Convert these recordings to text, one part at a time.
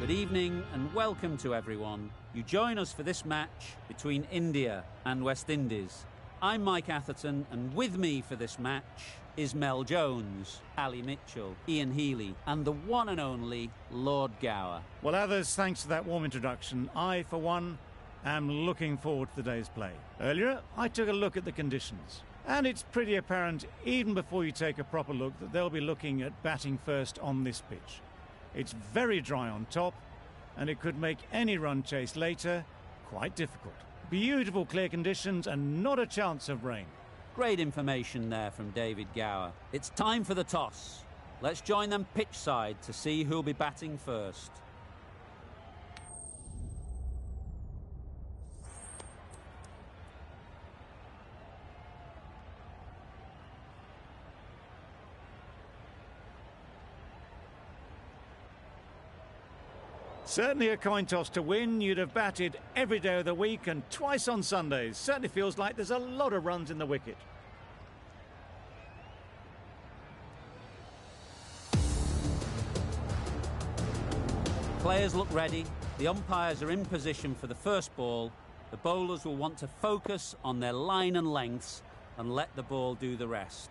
Good evening and welcome to everyone. You join us for this match between India and West Indies. I'm Mike Atherton, and with me for this match is Mel Jones, Ali Mitchell, Ian Healy, and the one and only Lord Gower. Well, others, thanks to that warm introduction, I, for one, am looking forward to the day's play. Earlier, I took a look at the conditions, and it's pretty apparent, even before you take a proper look, that they'll be looking at batting first on this pitch. It's very dry on top, and it could make any run chase later quite difficult. Beautiful clear conditions and not a chance of rain. Great information there from David Gower. It's time for the toss. Let's join them pitch side to see who'll be batting first. Certainly a coin toss to win. You'd have batted every day of the week and twice on Sundays. Certainly feels like there's a lot of runs in the wicket. Players look ready. The umpires are in position for the first ball. The bowlers will want to focus on their line and lengths and let the ball do the rest.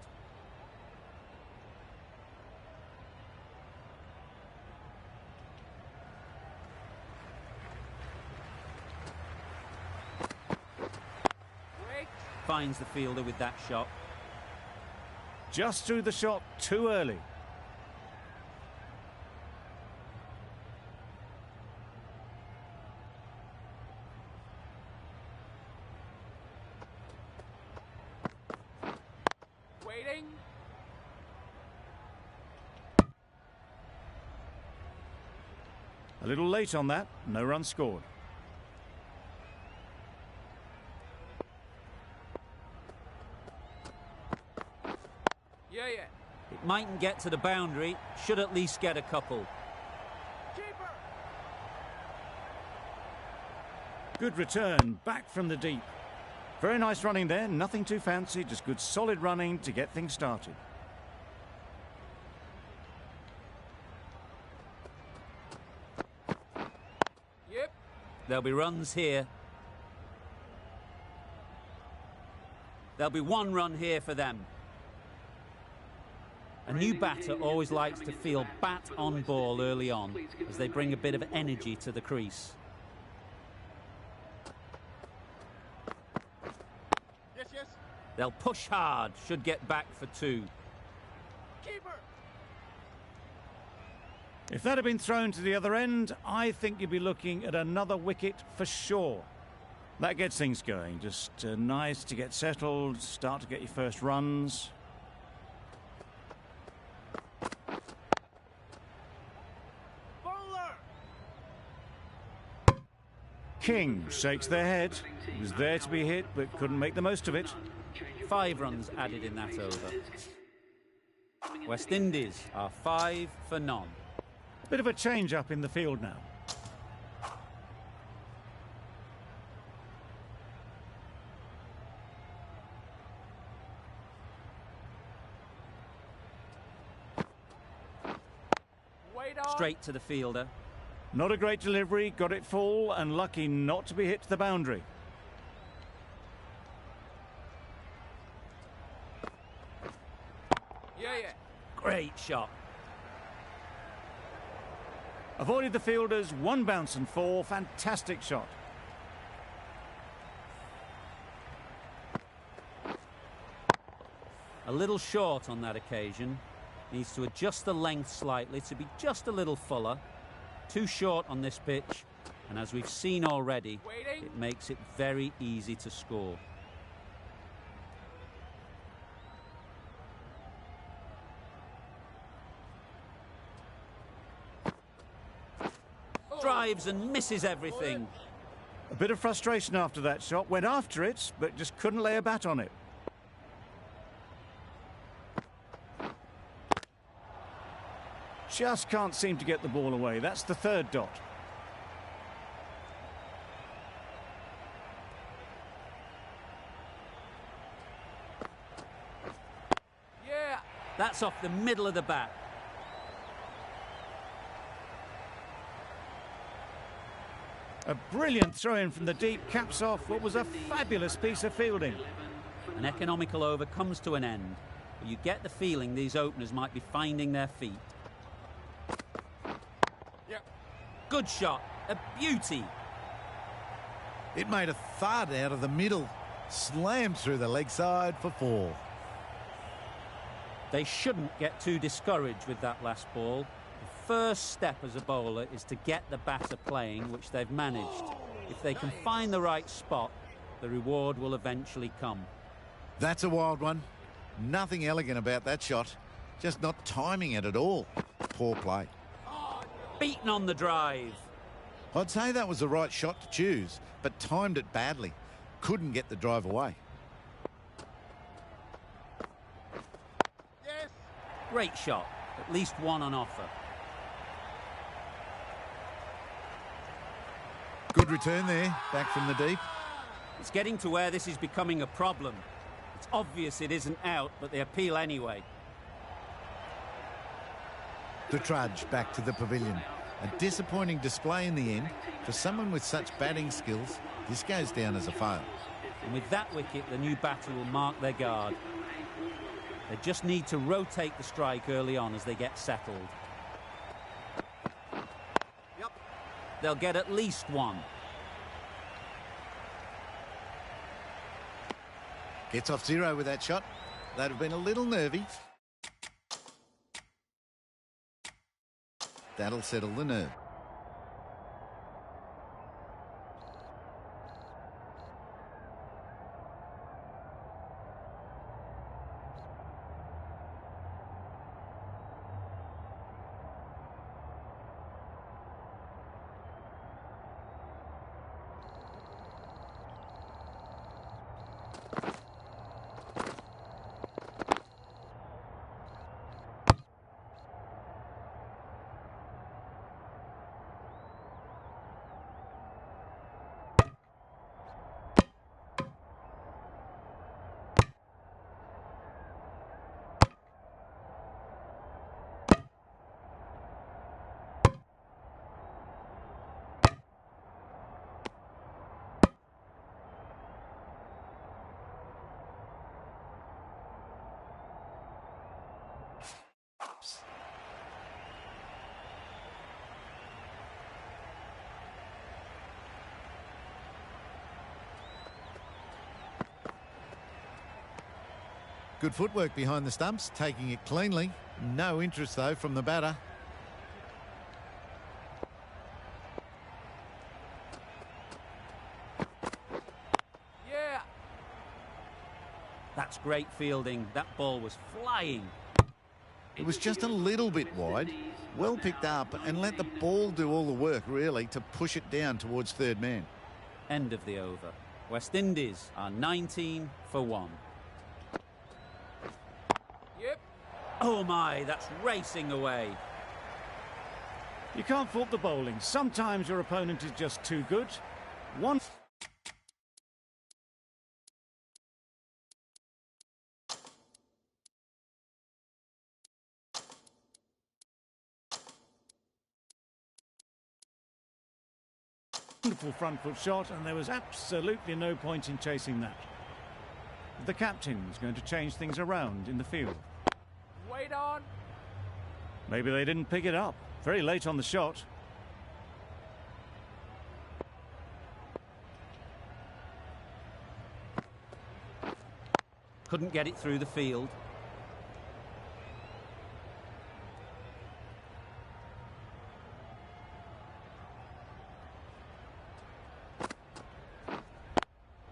Finds the fielder with that shot. Just threw the shot too early. Waiting. A little late on that, no run scored. Yeah. It mightn't get to the boundary, should at least get a couple. Keeper. Good return, back from the deep. Very nice running there, nothing too fancy, just good solid running to get things started. Yep. There'll be runs here. There'll be one run here for them. A new batter always likes to feel bat on ball early on, as they bring a bit of energy to the crease. Yes. They'll push hard, should get back for two. Keeper. If that had been thrown to the other end, I think you'd be looking at another wicket for sure. That gets things going, just nice to get settled, start to get your first runs. King shakes their head. He was there to be hit, but couldn't make the most of it. 5 runs added in that over. West Indies are 5 for none. Bit of a change up in the field now. Straight to the fielder. Not a great delivery, got it full and lucky not to be hit to the boundary. Yeah. Great shot. Avoided the fielders, 1 bounce and 4, fantastic shot. A little short on that occasion. Needs to adjust the length slightly to be just a little fuller. Too short on this pitch, and as we've seen already, it makes it very easy to score. Drives and misses everything. A bit of frustration after that shot, went after it, but just couldn't lay a bat on it. Just can't seem to get the ball away. That's the 3rd dot. Yeah. That's off the middle of the bat. A brilliant throw-in from the deep caps off what was a fabulous piece of fielding. An economical over comes to an end, but you get the feeling these openers might be finding their feet. Yep. Good shot, a beauty. It made a thud out of the middle, slammed through the leg side for 4. They shouldn't get too discouraged with that last ball. The first step as a bowler is to get the batter playing, which they've managed. If they can find the right spot, the reward will eventually come. That's a wild one. Nothing elegant about that shot. Just not timing it at all. Poor play. Beaten on the drive. I'd say that was the right shot to choose, but timed it badly. Couldn't get the drive away. Yes. Great shot. At least one on offer. Good return there, back from the deep. It's getting to where this is becoming a problem. It's obvious it isn't out, but they appeal anyway. The trudge back to the pavilion. A disappointing display in the end. For someone with such batting skills, this goes down as a fail. And with that wicket, the new batter will mark their guard. They just need to rotate the strike early on as they get settled. Yep. They'll get at least one. Gets off 0 with that shot. They'd have been a little nervy. That'll settle the nerve. Good footwork behind the stumps, taking it cleanly. No interest, though, from the batter. Yeah. That's great fielding. That ball was flying. It was just a little bit wide. Well picked up and let the ball do all the work, really, to push it down towards third man. End of the over. West Indies are 19 for 1. Yep. Oh my, that's racing away. You can't fault the bowling. Sometimes your opponent is just too good. One... wonderful front foot shot, and there was absolutely no point in chasing that. The captain's going to change things around in the field. Wait on. Maybe they didn't pick it up. Very late on the shot. Couldn't get it through the field.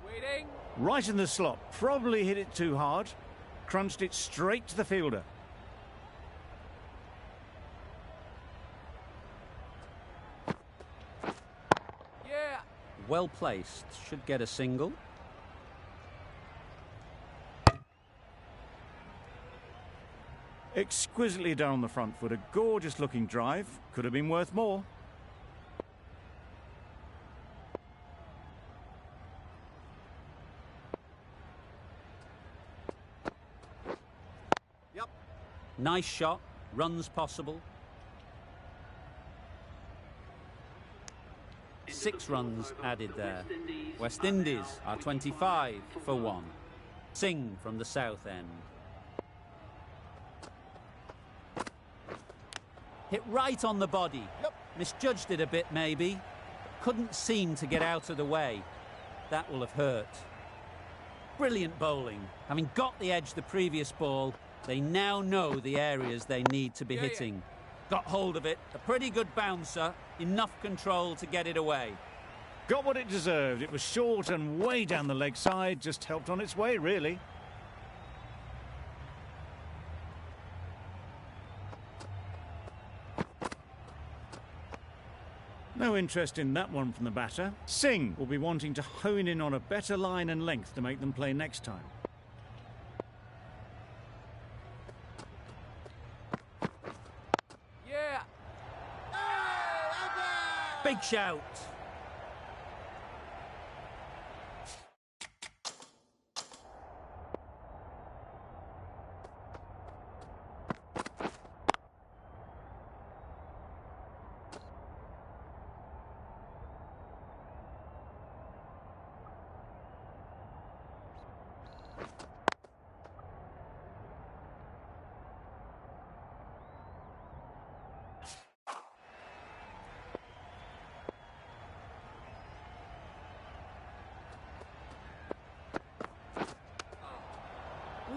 Waiting. Right in the slot. Probably hit it too hard. Crunched it straight to the fielder. Yeah. Well placed. Should get a single. Exquisitely done on the front foot. A gorgeous looking drive. Could have been worth more. Yep. Nice shot. Runs possible. 6 runs added there. West Indies are 25 for 1. Singh from the south end. Hit right on the body. Misjudged it a bit maybe. Couldn't seem to get out of the way. That will have hurt. Brilliant bowling. Having got the edge the previous ball, they now know the areas they need to be hitting. Got hold of it. A pretty good bouncer. Enough control to get it away. Got what it deserved. It was short and way down the leg side. Just helped on its way, really. No interest in that one from the batter. Singh will be wanting to hone in on a better line and length to make them play next time. Yeah. Big shout.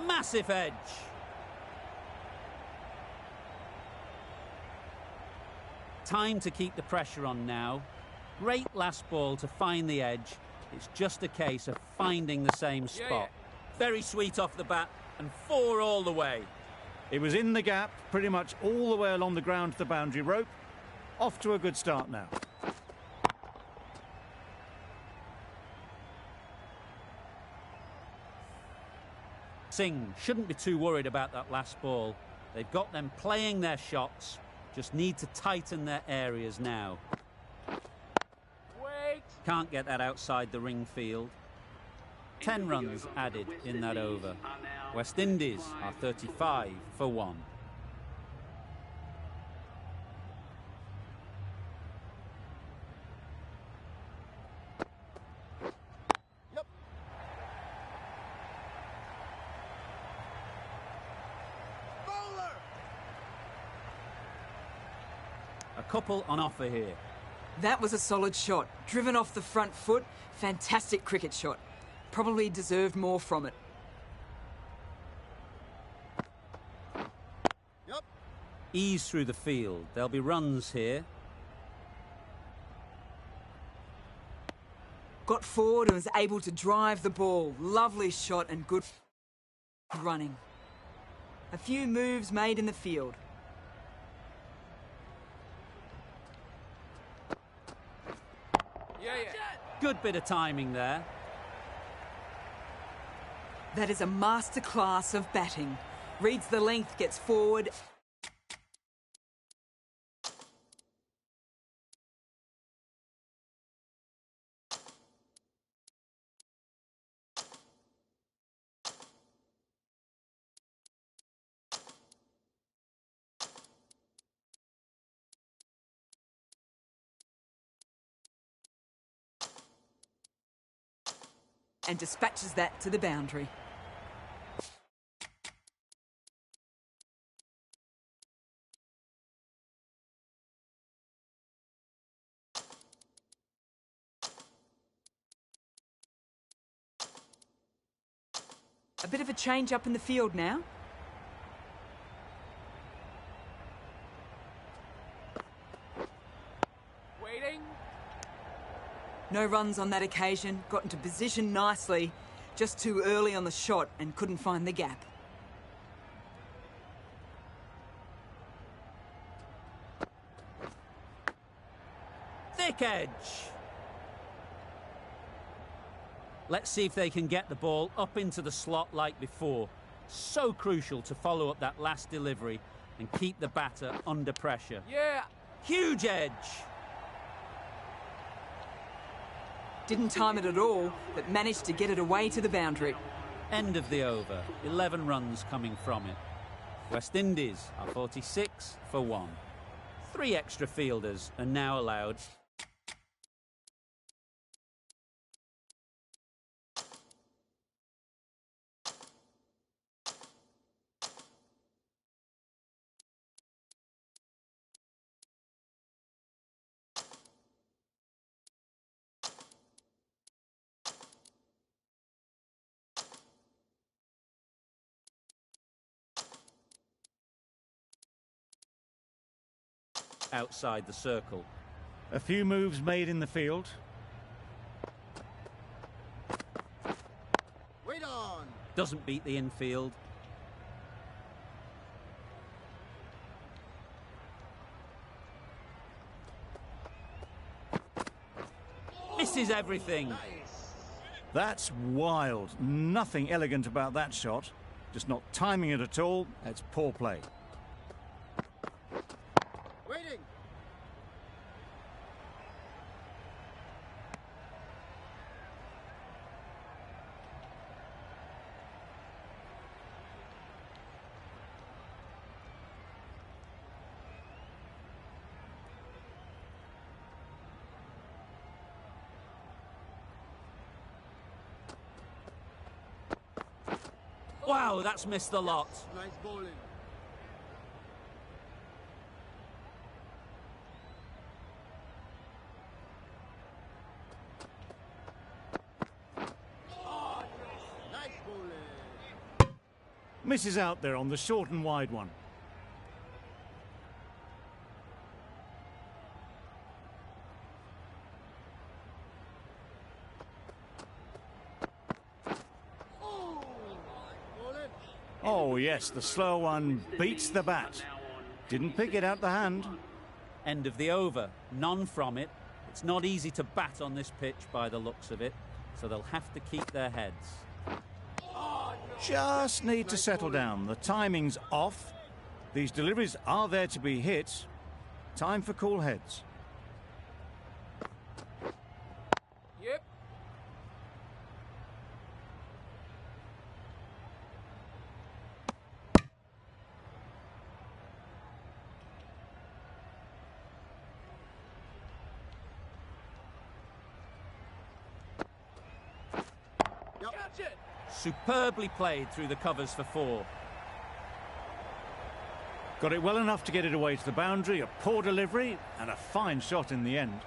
Massive edge. Time to keep the pressure on now. Great last ball to find the edge. It's just a case of finding the same spot. Very sweet off the bat and 4 all the way. It was in the gap, pretty much all the way along the ground to the boundary rope. Off to a good start now. Singh shouldn't be too worried about that last ball. They've got them playing their shots, just need to tighten their areas now. Wait. Can't get that outside the ring field. 10 runs added in that over. West Indies are 35 for 1. A couple on offer here. That was a solid shot. Driven off the front foot. Fantastic cricket shot. Probably deserved more from it. Ease through the field. There'll be runs here. Got forward and was able to drive the ball. Lovely shot and good running. A few moves made in the field. Yeah. Good bit of timing there. That is a masterclass of batting. Reads the length, gets forward. And dispatches that to the boundary. A bit of a change up in the field now. Waiting. No runs on that occasion, got into position nicely, just too early on the shot and couldn't find the gap. Thick edge. Let's see if they can get the ball up into the slot like before. So crucial to follow up that last delivery and keep the batter under pressure. Yeah. Huge edge. Didn't time it at all, but managed to get it away to the boundary. End of the over. 11 runs coming from it. West Indies are 46 for 1. 3 extra fielders are now allowed. outside the circle. A few moves made in the field. Wait on. Doesn't beat the infield. Misses everything. That's wild. Nothing elegant about that shot. Just not timing it at all. That's poor play. Waiting. Wow, that's missed the lot. Nice bowling. Nice bowling. Misses out there on the short and wide one. Oh, yes, the slow one beats the bat. Didn't pick it out the hand. End of the over. None from it. It's not easy to bat on this pitch by the looks of it, so they'll have to keep their heads. Just need to settle down. The timing's off. These deliveries are there to be hit. Time for cool heads. Yep. Catch it. Superbly played through the covers for 4. Got it well enough to get it away to the boundary. A poor delivery and a fine shot in the end.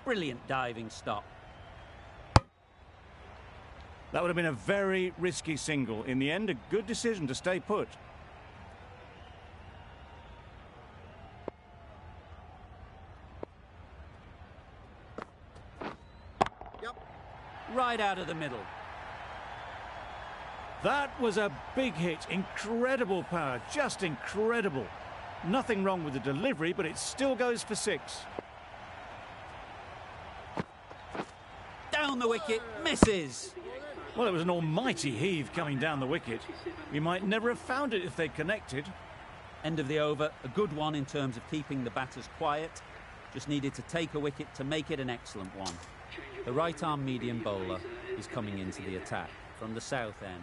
Brilliant diving stop. That would have been a very risky single. In the end, a good decision to stay put. Right out of the middle. That was a big hit. Incredible power. Just incredible. Nothing wrong with the delivery, but it still goes for 6. Down the wicket. Misses. Well, it was an almighty heave coming down the wicket. We might never have found it if they'd connected. End of the over. A good one in terms of keeping the batters quiet. Just needed to take a wicket to make it an excellent one. The right-arm medium bowler is coming into the attack from the south end.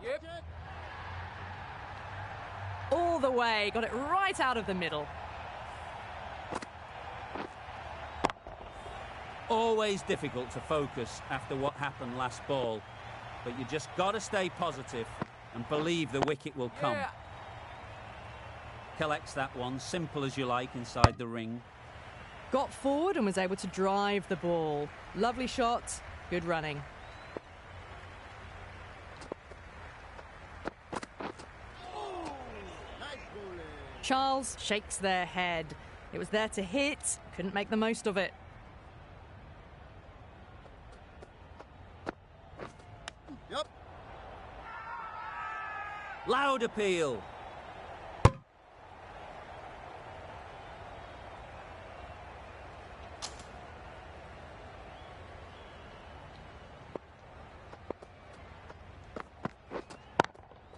Yep. All the way, got it right out of the middle. Always difficult to focus after what happened last ball, but you just got to stay positive and believe the wicket will come. Yeah. Collects that one, simple as you like, inside the ring. Got forward and was able to drive the ball. Lovely shot, good running. Charles shakes their head. It was there to hit, couldn't make the most of it. Yep. Loud appeal.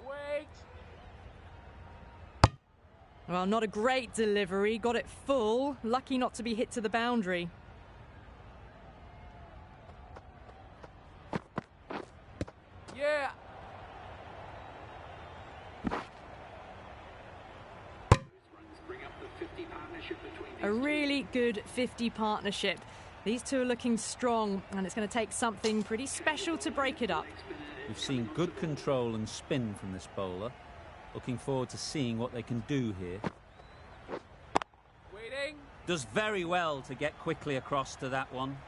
Wait. Well, not a great delivery, got it full. Lucky not to be hit to the boundary. Yeah. A really good 50 partnership. These two are looking strong, and it's going to take something pretty special to break it up. We've seen good control and spin from this bowler. Looking forward to seeing what they can do here. Waiting. Does very well to get quickly across to that one.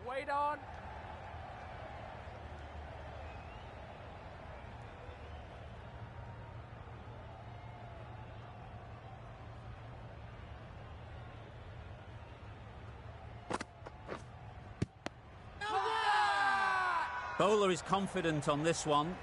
Wait on. Bowler is confident on this one.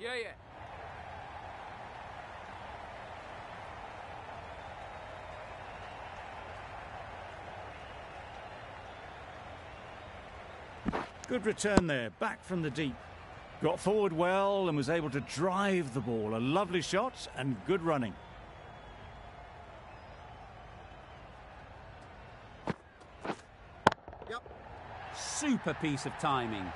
Yeah. Good return there, back from the deep. Got forward well and was able to drive the ball. A lovely shot and good running. Yep. Super piece of timing.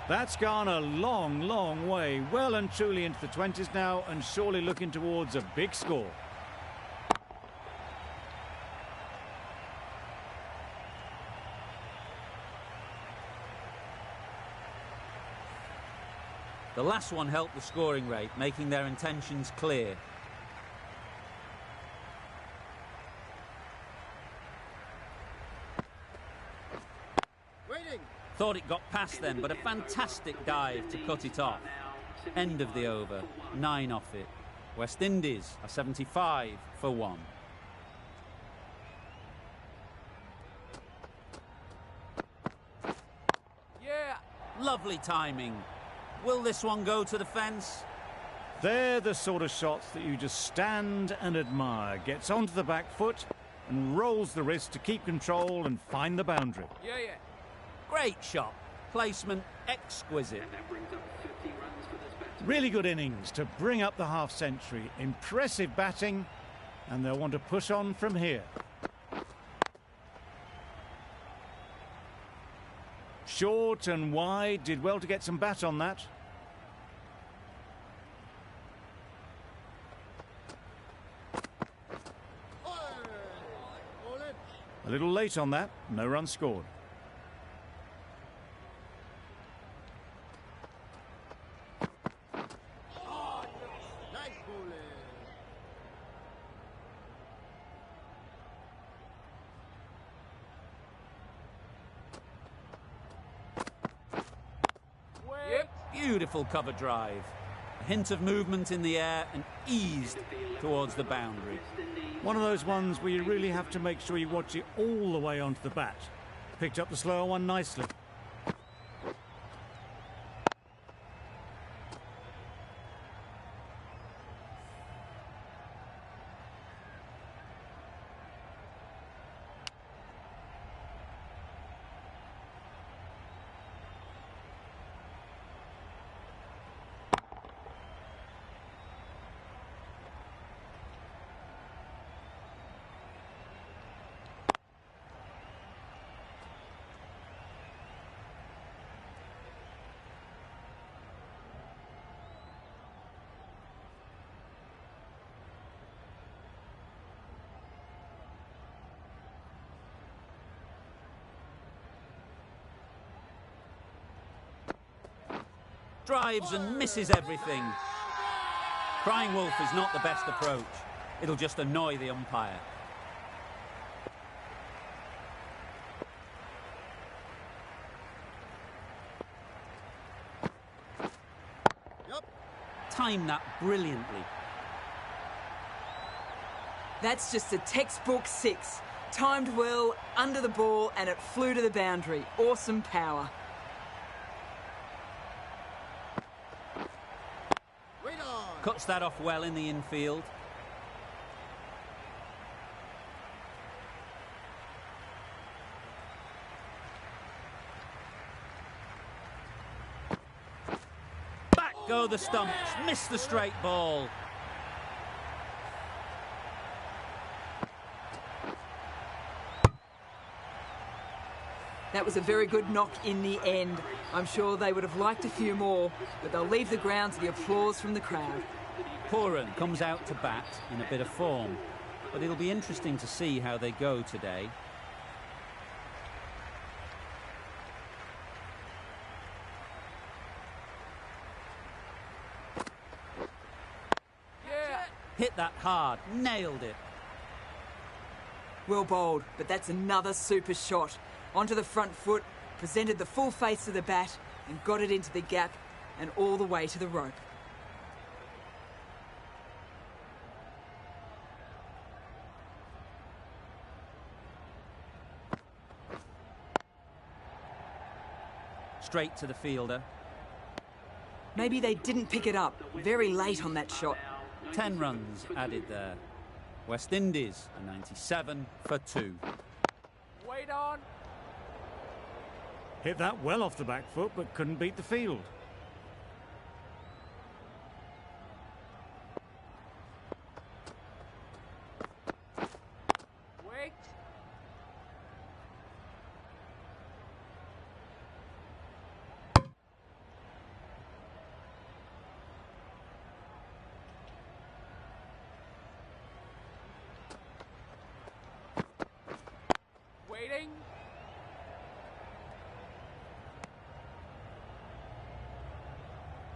That's gone a long, long way. Well and truly into the 20s now and surely looking towards a big score. The last one helped the scoring rate, making their intentions clear. Waiting. Thought it got past them, but a fantastic dive to cut it off. End of the over, 9 off it. West Indies are 75 for 1. Yeah. Lovely timing. Will this one go to the fence? They're the sort of shots that you just stand and admire. Gets onto the back foot and rolls the wrist to keep control and find the boundary. Yeah. Great shot. Placement exquisite. Really good innings to bring up the half-century. Impressive batting, and they'll want to push on from here. Short and wide, did well to get some bat on that. All in. A little late on that, no run scored. Nice bowling. Yep. Beautiful cover drive. A hint of movement in the air and eased towards the boundary. One of those ones where you really have to make sure you watch it all the way onto the bat. Picked up the slower one nicely. Drives and misses everything. Crying wolf is not the best approach. It'll just annoy the umpire. Yep. timed that brilliantly. That's just a textbook 6. Timed well, under the ball, and it flew to the boundary. Awesome power. Wait on. Cuts that off well in the infield. Back go the stumps. Missed the straight ball. That was a very good knock in the end. I'm sure they would have liked a few more, but they'll leave the ground to the applause from the crowd. Pooran comes out to bat in a bit of form, but it'll be interesting to see how they go today. Yeah. Hit that hard, nailed it. Well bowled, but that's another super shot. Onto the front foot, presented the full face of the bat and got it into the gap and all the way to the rope. Straight to the fielder. Maybe they didn't pick it up. Very late on that shot. 10 runs added there. West Indies a 97 for 2. Wait on. Hit that well off the back foot, but couldn't beat the field. Wait. Waiting.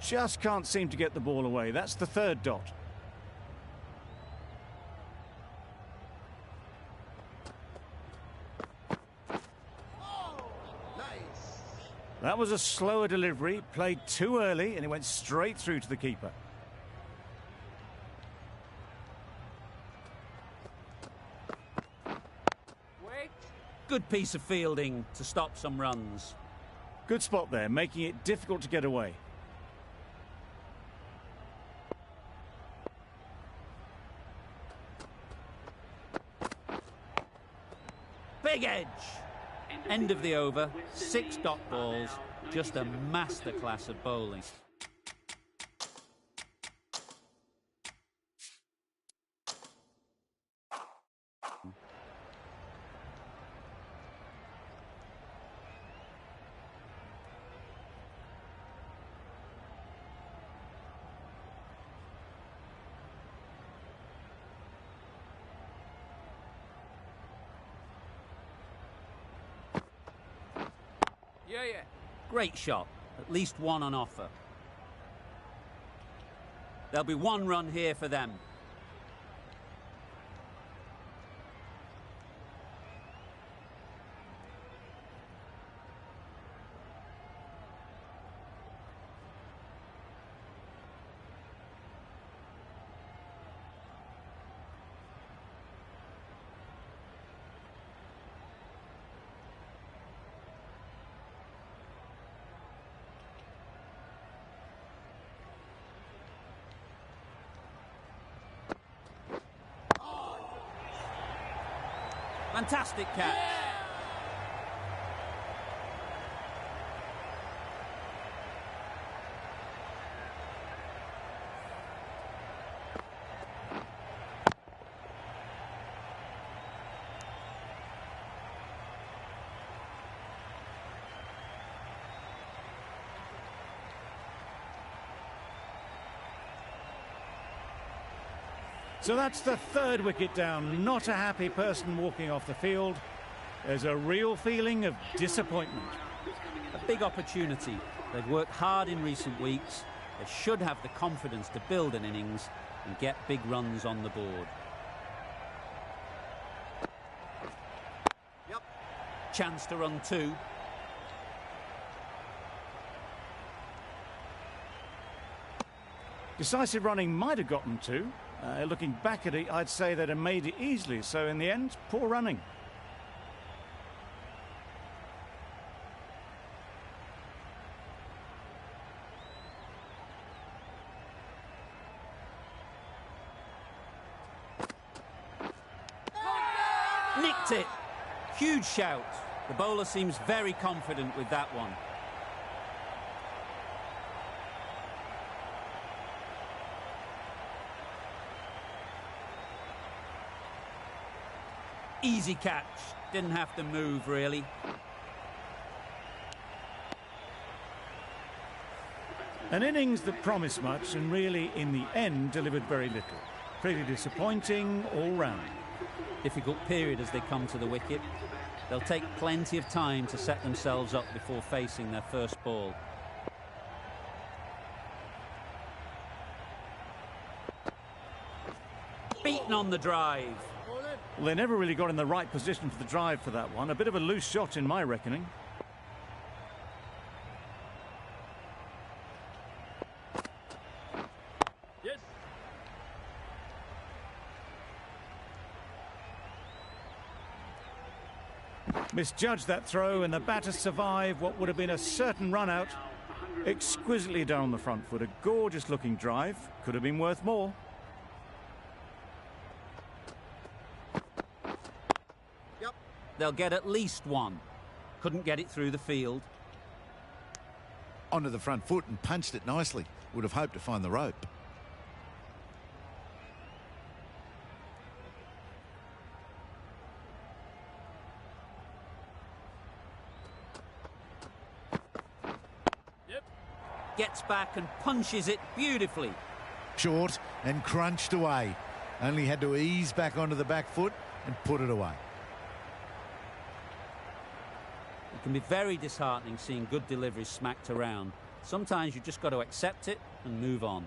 Just can't seem to get the ball away. That's the third dot. Nice. That was a slower delivery, played too early, and it went straight through to the keeper. Wait. Good piece of fielding to stop some runs. Good spot there, making it difficult to get away. Big edge. End of the over. 6 dot balls. Just a masterclass of bowling. Yeah. Great shot. At least one on offer. There'll be 1 run here for them. Fantastic catch. So that's the third wicket down. Not a happy person walking off the field. There's a real feeling of disappointment. A big opportunity. They've worked hard in recent weeks. They should have the confidence to build an innings and get big runs on the board. Yep. Chance to run 2. Decisive running might have got them to. Looking back at it, I'd say they'd have made it easily. So in the end, poor running. Nicked it. Huge shout. The bowler seems very confident with that one. Easy catch. Didn't have to move, really. An innings that promised much and really, in the end, delivered very little. Pretty disappointing all round. Difficult period as they come to the wicket. They'll take plenty of time to set themselves up before facing their first ball. Beaten on the drive. Well, they never really got in the right position for the drive for that one. A bit of a loose shot in my reckoning. Yes. Misjudged that throw, and the batter survived what would have been a certain run out. Exquisitely done on the front foot. A gorgeous looking drive. Could have been worth more. They'll get at least one. Couldn't get it through the field. Onto the front foot and punched it nicely. Would have hoped to find the rope. Yep. Gets back and punches it beautifully. Short and crunched away. Only had to ease back onto the back foot and put it away. It can be very disheartening seeing good deliveries smacked around. Sometimes you've just got to accept it and move on.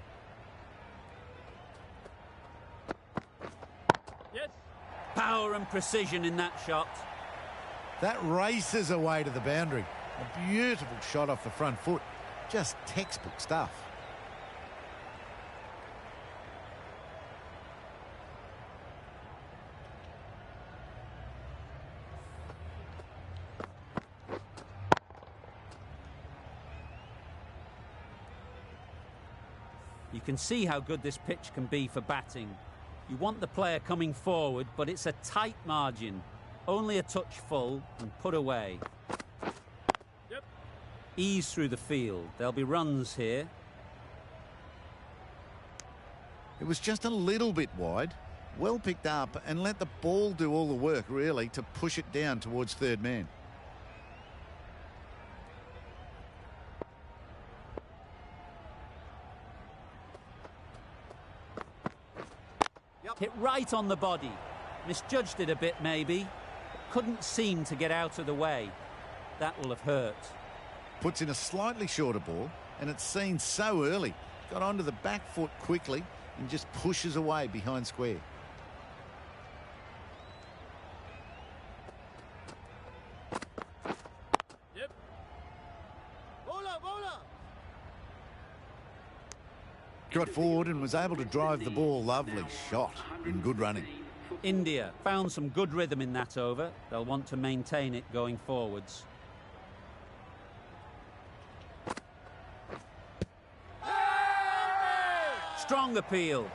Yes. Power and precision in that shot. That races away to the boundary. A beautiful shot off the front foot. Just textbook stuff. You can see how good this pitch can be for batting. You want the player coming forward, but it's a tight margin. Only a touch full and put away. Yep. Ease through the field. There'll be runs here. It was just a little bit wide. Well picked up and let the ball do all the work, really, to push it down towards third man. Hit right on the body. Misjudged it a bit, maybe. Couldn't seem to get out of the way. That will have hurt. Puts in a slightly shorter ball, and it's seen so early. Got onto the back foot quickly and just pushes away behind square. Yep. Bowler, bowler. Got forward and was able to drive the ball. Lovely shot and good running. India found some good rhythm in that over. They'll want to maintain it going forwards. Strong appeal.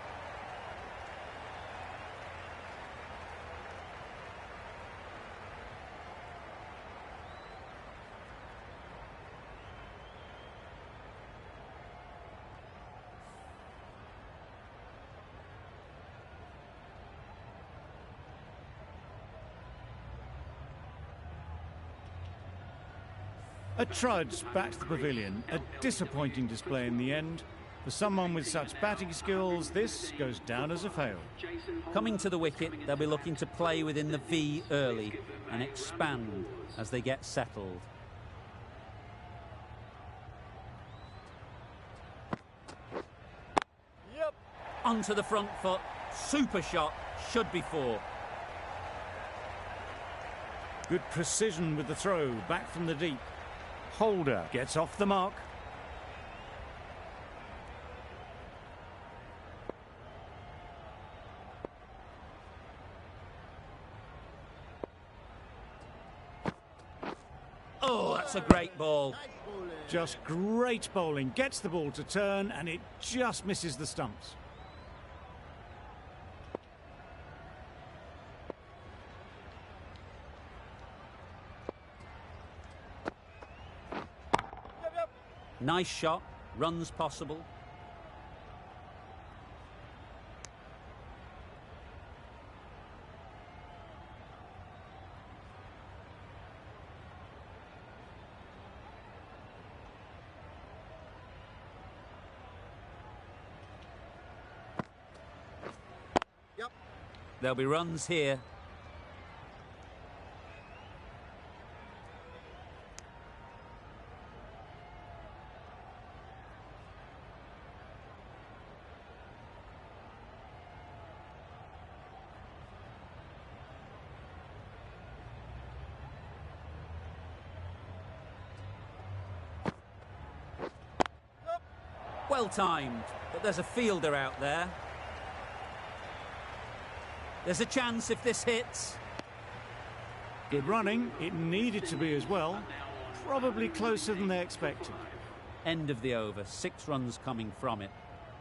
A trudge back to the pavilion. A disappointing display in the end. For someone with such batting skills, this goes down as a fail. Coming to the wicket, they'll be looking to play within the V early and expand as they get settled. Yep. Onto the front foot. Super shot. Should be four. Good precision with the throw, back from the deep. Holder gets off the mark. Oh, that's a great ball. Nice bowling. Just great bowling. Gets the ball to turn and it just misses the stumps. Yep, yep. Nice shot. Runs possible. Yep. There'll be runs here. Well timed, but there's a fielder out there. There's a chance if this hits. Good running. It needed to be as well. Probably closer than they expected. End of the over, 6 runs coming from it.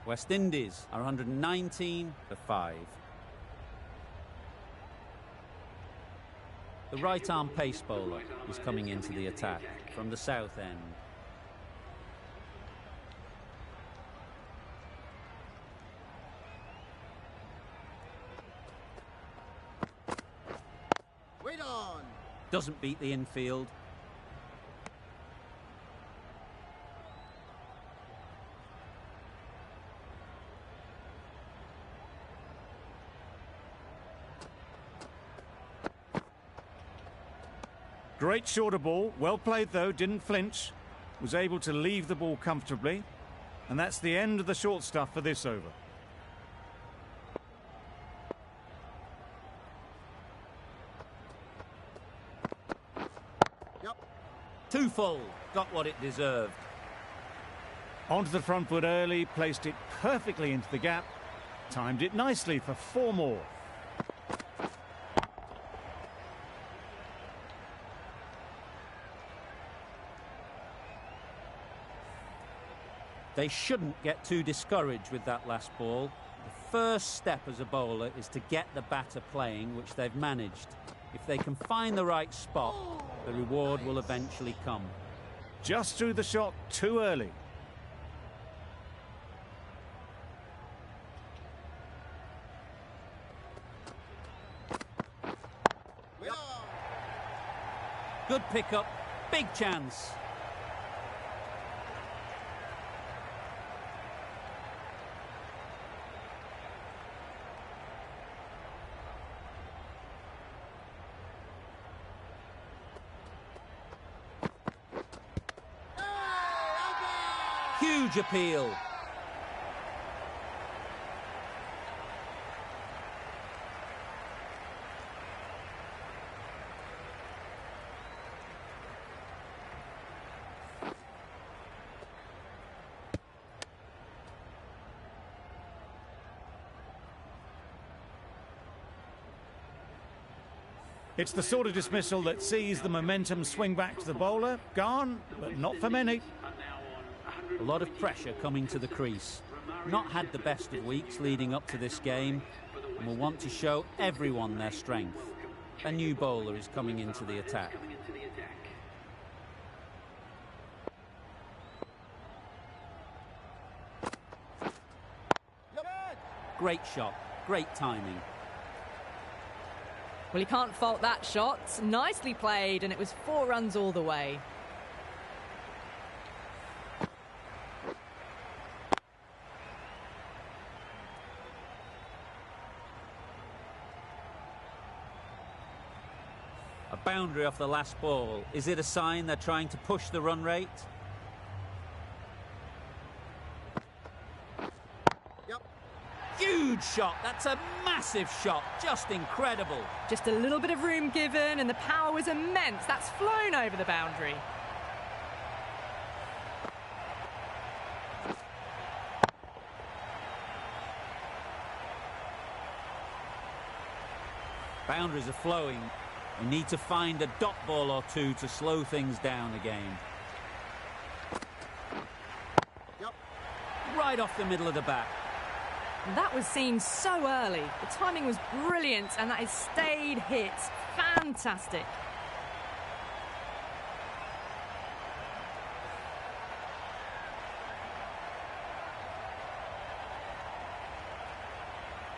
West Indies are 119 for 5. The right-arm pace bowler is coming into the attack from the south end. Wait on. Doesn't beat the infield. Great shorter ball. Well played though. Didn't flinch. Was able to leave the ball comfortably. And that's the end of the short stuff for this over. Yep. Too full. Got what it deserved. Onto the front foot early. Placed it perfectly into the gap. Timed it nicely for 4 more. They shouldn't get too discouraged with that last ball. The first step as a bowler is to get the batter playing, which they've managed. If they can find the right spot, the reward will eventually come. Just threw the shot too early. Wait on. Good pickup, big chance. Huge appeal. It's the sort of dismissal that sees the momentum swing back to the bowler. Gone, but not for many. A lot of pressure coming to the crease. Not had the best of weeks leading up to this game and will want to show everyone their strength. A new bowler is coming into the attack. Great shot, great timing. Well, he can't fault that shot. Nicely played, and it was 4 runs all the way. A boundary off the last ball. Is it a sign they're trying to push the run rate? Yep. Huge shot. That's a massive shot. Just incredible. Just a little bit of room given, and the power was immense. That's flown over the boundary. Boundaries are flowing. They need to find a dot ball or two to slow things down again. Yep. Right off the middle of the bat. That was seen so early. The timing was brilliant, and that has stayed hit. Fantastic.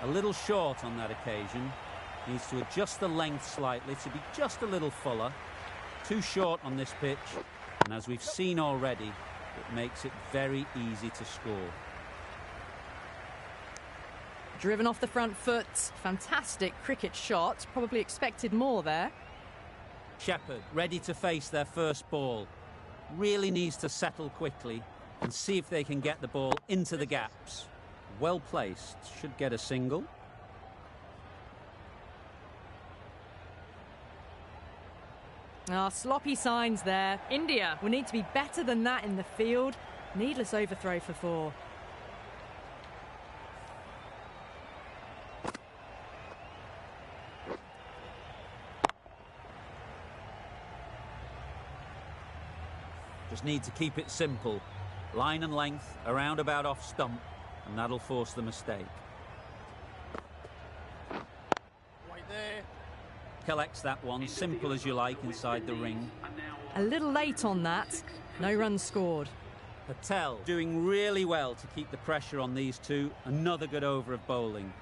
A little short on that occasion. Needs to adjust the length slightly to be just a little fuller. Too short on this pitch, and as we've seen already, it makes it very easy to score. Driven off the front foot. Fantastic cricket shot. Probably expected more there. Shepherd ready to face their first ball. Really needs to settle quickly and see if they can get the ball into the gaps. Well placed. Should get a single. Sloppy signs there. India will need to be better than that in the field. Needless overthrow for 4. Just need to keep it simple. Line and length, a roundabout off stump, and that'll force the mistake. Right there. Collects that one, simple as you like, inside the ring. A little late on that. No runs scored. Patel doing really well to keep the pressure on these two. Another good over of bowling.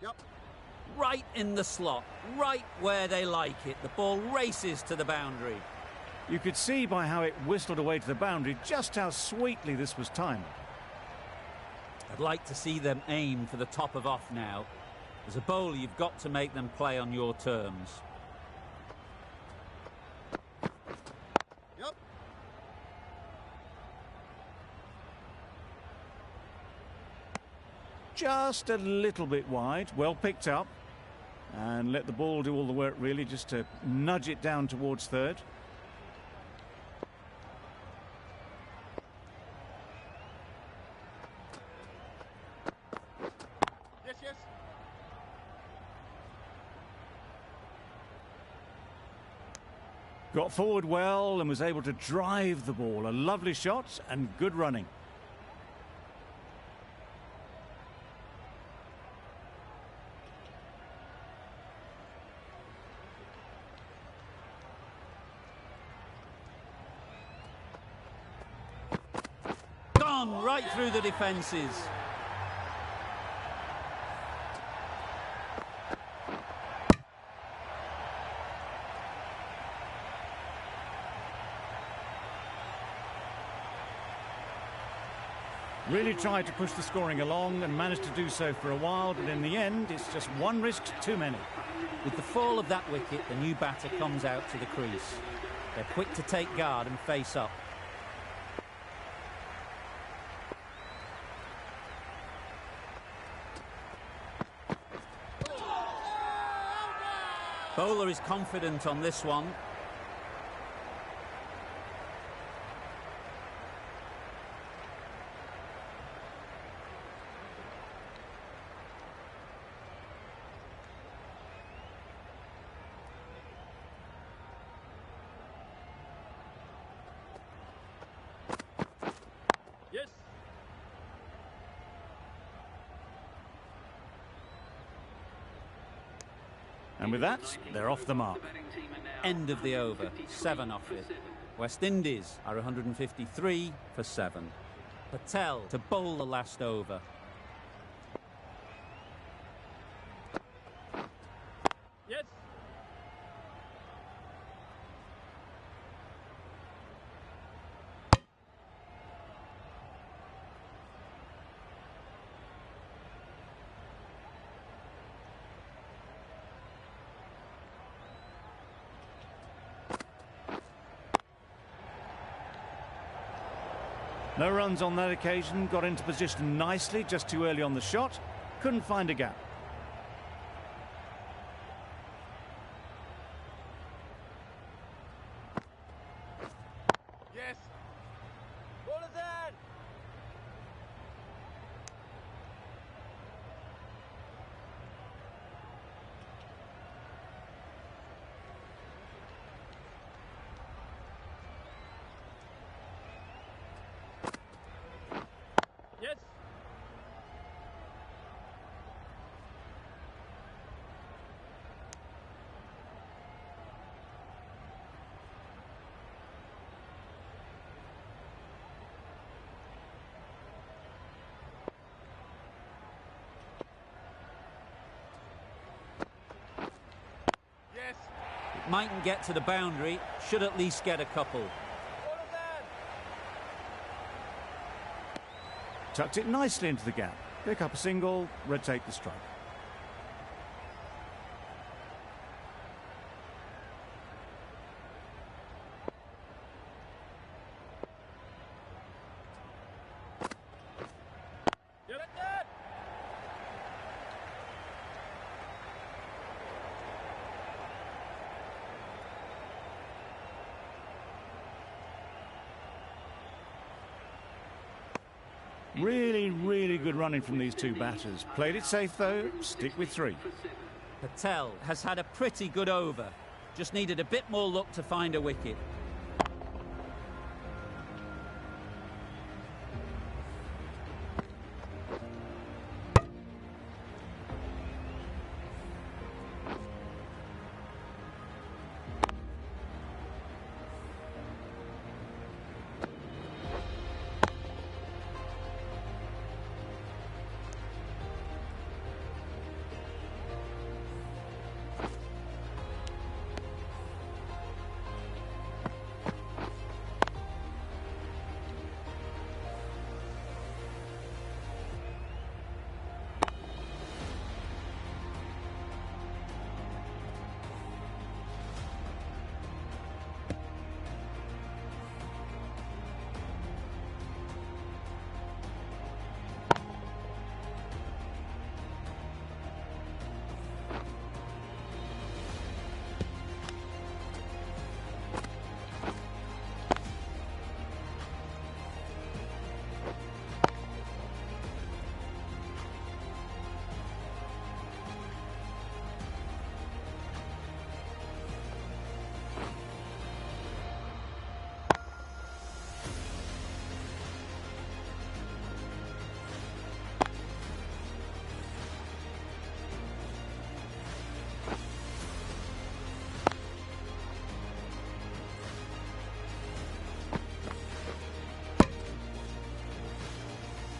Yep. Right in the slot, right where they like it. The ball races to the boundary. You could see by how it whistled away to the boundary just how sweetly this was timed. I'd like to see them aim for the top of off now. As a bowler, you've got to make them play on your terms. Yep. Just a little bit wide, well picked up. And let the ball do all the work really, just to nudge it down towards third. Yes, yes. Got forward well and was able to drive the ball. A lovely shot and good running. Gone right through the defences. Really tried to push the scoring along and managed to do so for a while, but in the end, it's just one risk too many. With the fall of that wicket, the new batter comes out to the crease. They're quick to take guard and face up. Bowler is confident on this one. Yes. And with that, they're off the mark. End of the over, 7 off it. West Indies are 153 for 7. Patel to bowl the last over. Yes. No runs on that occasion, got into position nicely, just too early on the shot, couldn't find a gap. Yes. Ball is in. Yes. Yes. It mightn't get to the boundary, should at least get a couple. Ball is in. Tucked it nicely into the gap. Pick up a single, rotate the strike. Get it done. Really good running from these two batters. Played it safe though, stick with 3. Patel has had a pretty good over. Just needed a bit more luck to find a wicket.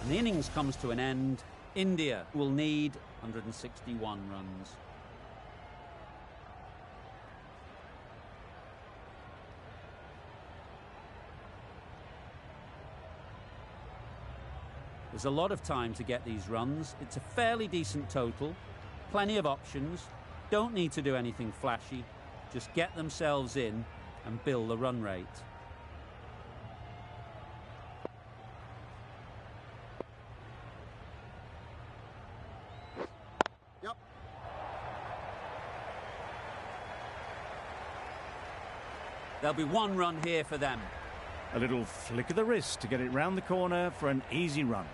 The innings comes to an end. India will need 161 runs. There's a lot of time to get these runs. It's a fairly decent total. Plenty of options. Don't need to do anything flashy. Just get themselves in and build the run rate. Yep. There'll be 1 run here for them. A little flick of the wrist to get it round the corner for an easy run.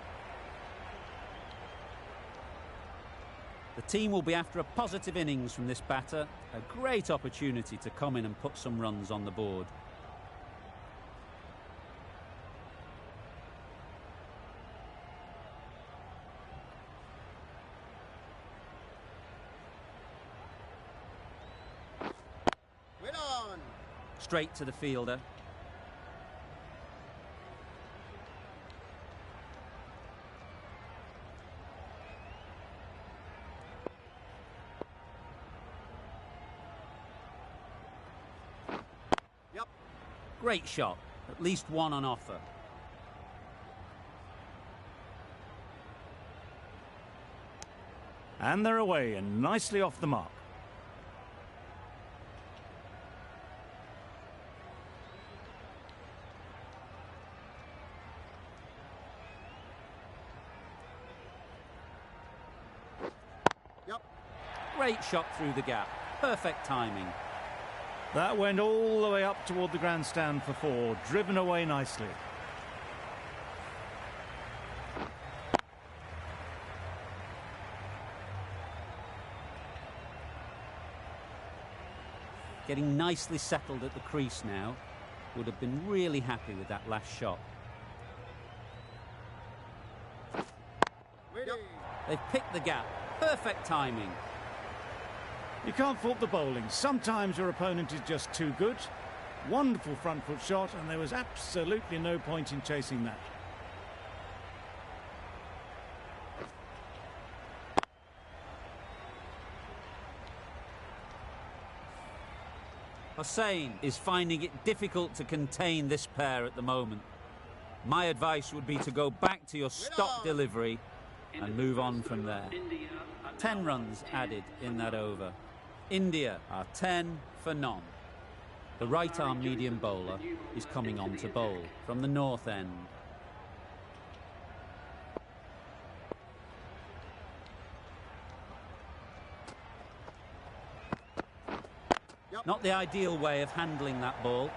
The team will be after a positive innings from this batter. A great opportunity to come in and put some runs on the board. Win on. Straight to the fielder. Yep. Great shot. At least 1 on offer. And they're away and nicely off the mark. Yep. Great shot through the gap. Perfect timing. That went all the way up toward the grandstand for 4, driven away nicely. Getting nicely settled at the crease now. Would have been really happy with that last shot. They've picked the gap. Perfect timing. You can't fault the bowling. Sometimes your opponent is just too good. Wonderful front foot shot, and there was absolutely no point in chasing that. Hossain is finding it difficult to contain this pair at the moment. My advice would be to go back to your stock delivery and move on from there. 10 runs added in that over. India are 10 for none. The right-arm medium bowler is coming on to bowl from the north end. Not the ideal way of handling that ball.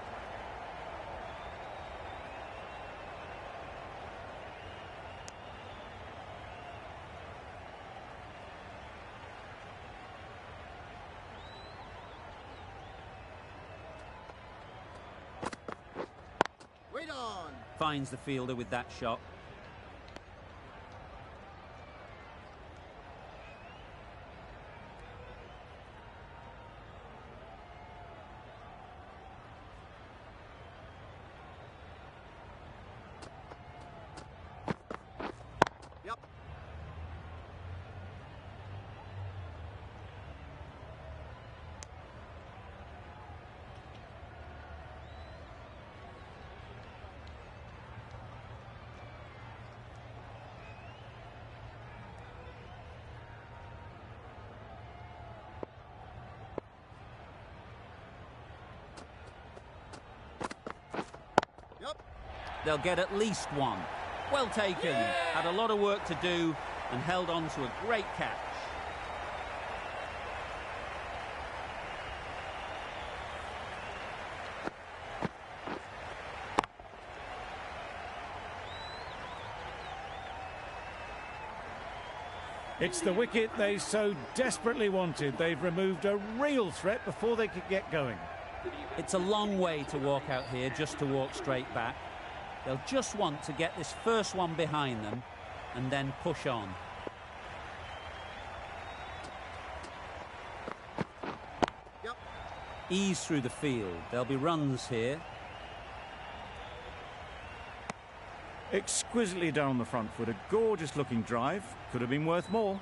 Wait on. Finds the fielder with that shot. They'll get at least one. Well taken. Had a lot of work to do and held on to a great catch. It's the wicket they so desperately wanted. They've removed a real threat before they could get going. It's a long way to walk out here just to walk straight back. They'll just want to get this first one behind them and then push on. Ease through the field. There'll be runs here. Exquisitely down the front foot. A gorgeous looking drive. Could have been worth more.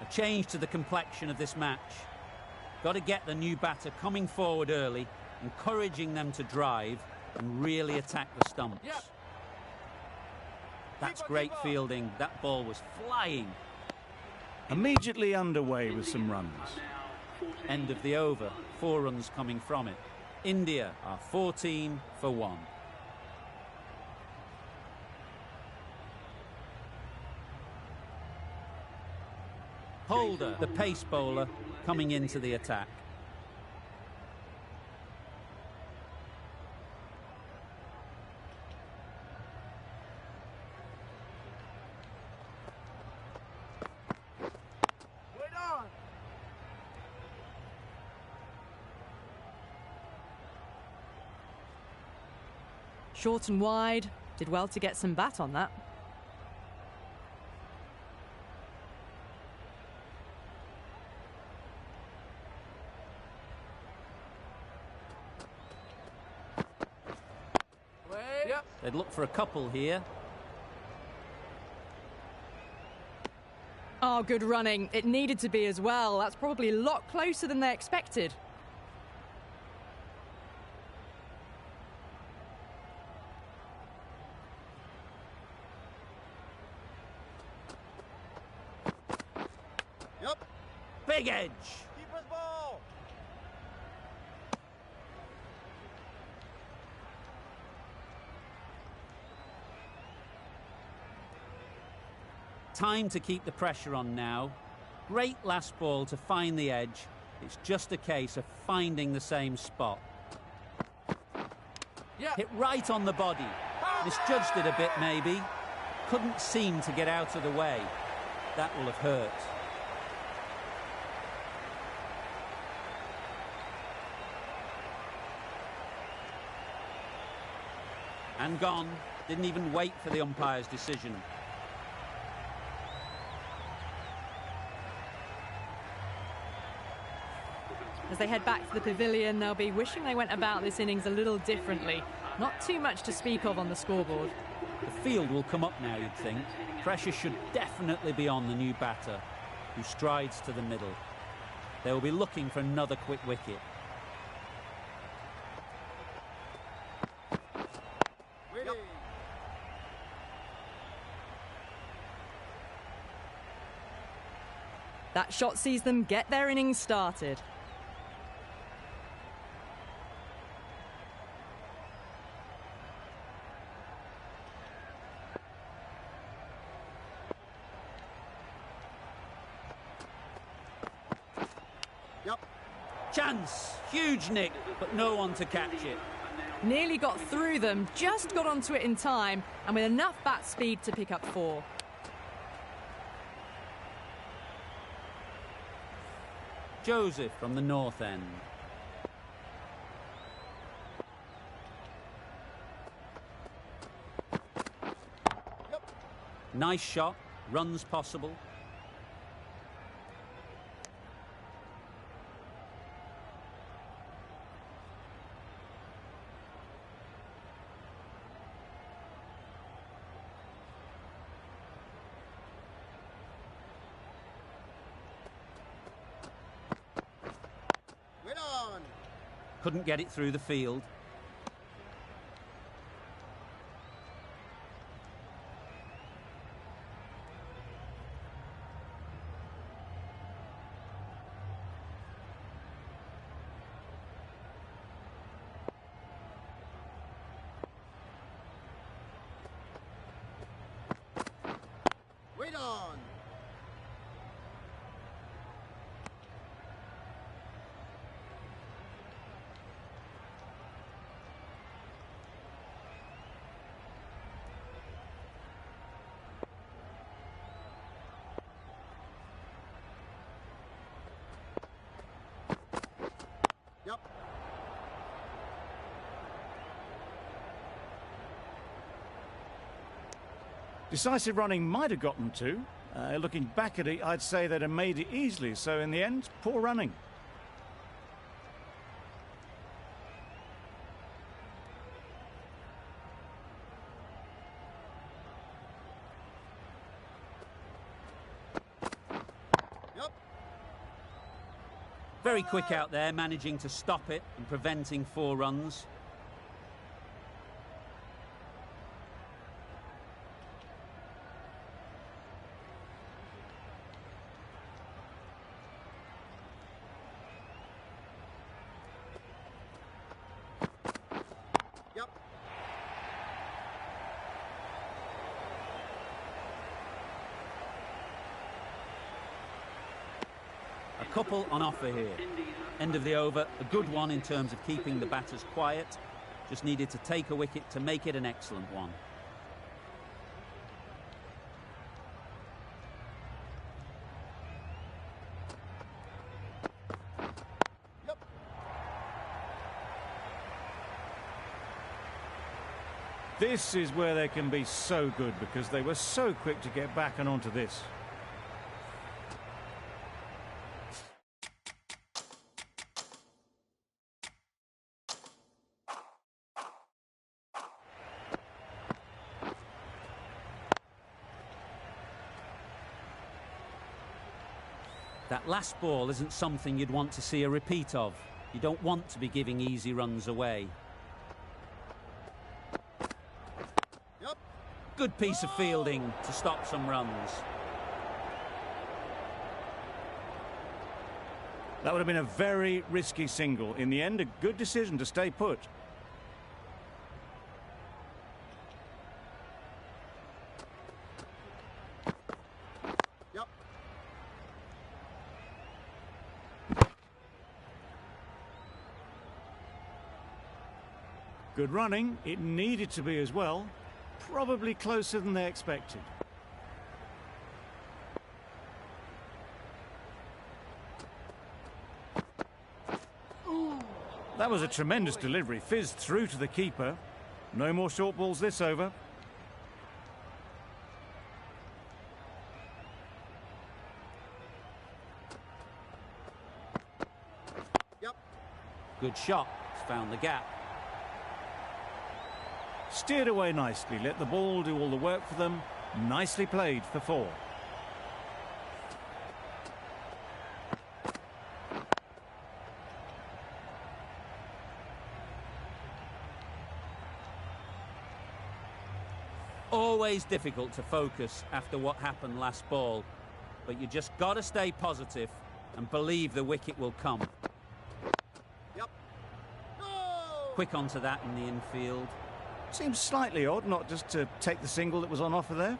A change to the complexion of this match. Got to get the new batter coming forward early, encouraging them to drive and really attack the stumps. That's great fielding. That ball was flying. Immediately underway with some runs. End of the over. 4 runs coming from it. India are 14 for 1. Holder, the pace bowler, coming into the attack. Short and wide. Did well to get some bat on that. They'd look for a couple here. Oh, good running. It needed to be as well. That's probably a lot closer than they expected. Big edge. Keeper's ball. Time to keep the pressure on now. Great last ball to find the edge It's just a case of finding the same spot. Yeah. Hit right on the body. Misjudged it a bit, maybe. Couldn't seem to get out of the way. That will have hurt. And gone. Didn't even wait for the umpire's decision. As they head back to the pavilion, they'll be wishing they went about this innings a little differently. Not too much to speak of on the scoreboard. The field will come up now, you'd think. Pressure should definitely be on the new batter, who strides to the middle. They will be looking for another quick wicket. Ready. That shot sees them get their innings started. Yep. Chance! Huge nick, but no one to catch it. Nearly got through them, just got onto it in time, and with enough bat speed to pick up 4. Joseph from the north end. Yep. Nice shot, runs possible. Wait on. Couldn't get it through the field. Wait on. Yep. Decisive running might have gotten 2. Looking back at it, I'd say they'd have made it easily. So in the end, poor running. Yep. Very quick out there, managing to stop it and preventing 4 runs. Yep. A couple on offer here. End of the over, a good one in terms of keeping the batters quiet. Just needed to take a wicket to make it an excellent one. Yep. This is where they can be so good because they were so quick to get back and onto this. That last ball isn't something you'd want to see a repeat of. You don't want to be giving easy runs away. Yep. Good piece of fielding to stop some runs. That would have been a very risky single. In the end, a good decision to stay put. Yep. Good running. It needed to be as well. Probably closer than they expected. That was a tremendous delivery. Fizzed through to the keeper. No more short balls this over. Yep. Good shot. It's found the gap. Steered away nicely. Let the ball do all the work for them. Nicely played for 4. Always difficult to focus after what happened last ball, but you just got to stay positive and believe the wicket will come. Yep. No! Quick onto that in the infield. Seems slightly odd not just to take the single that was on offer there.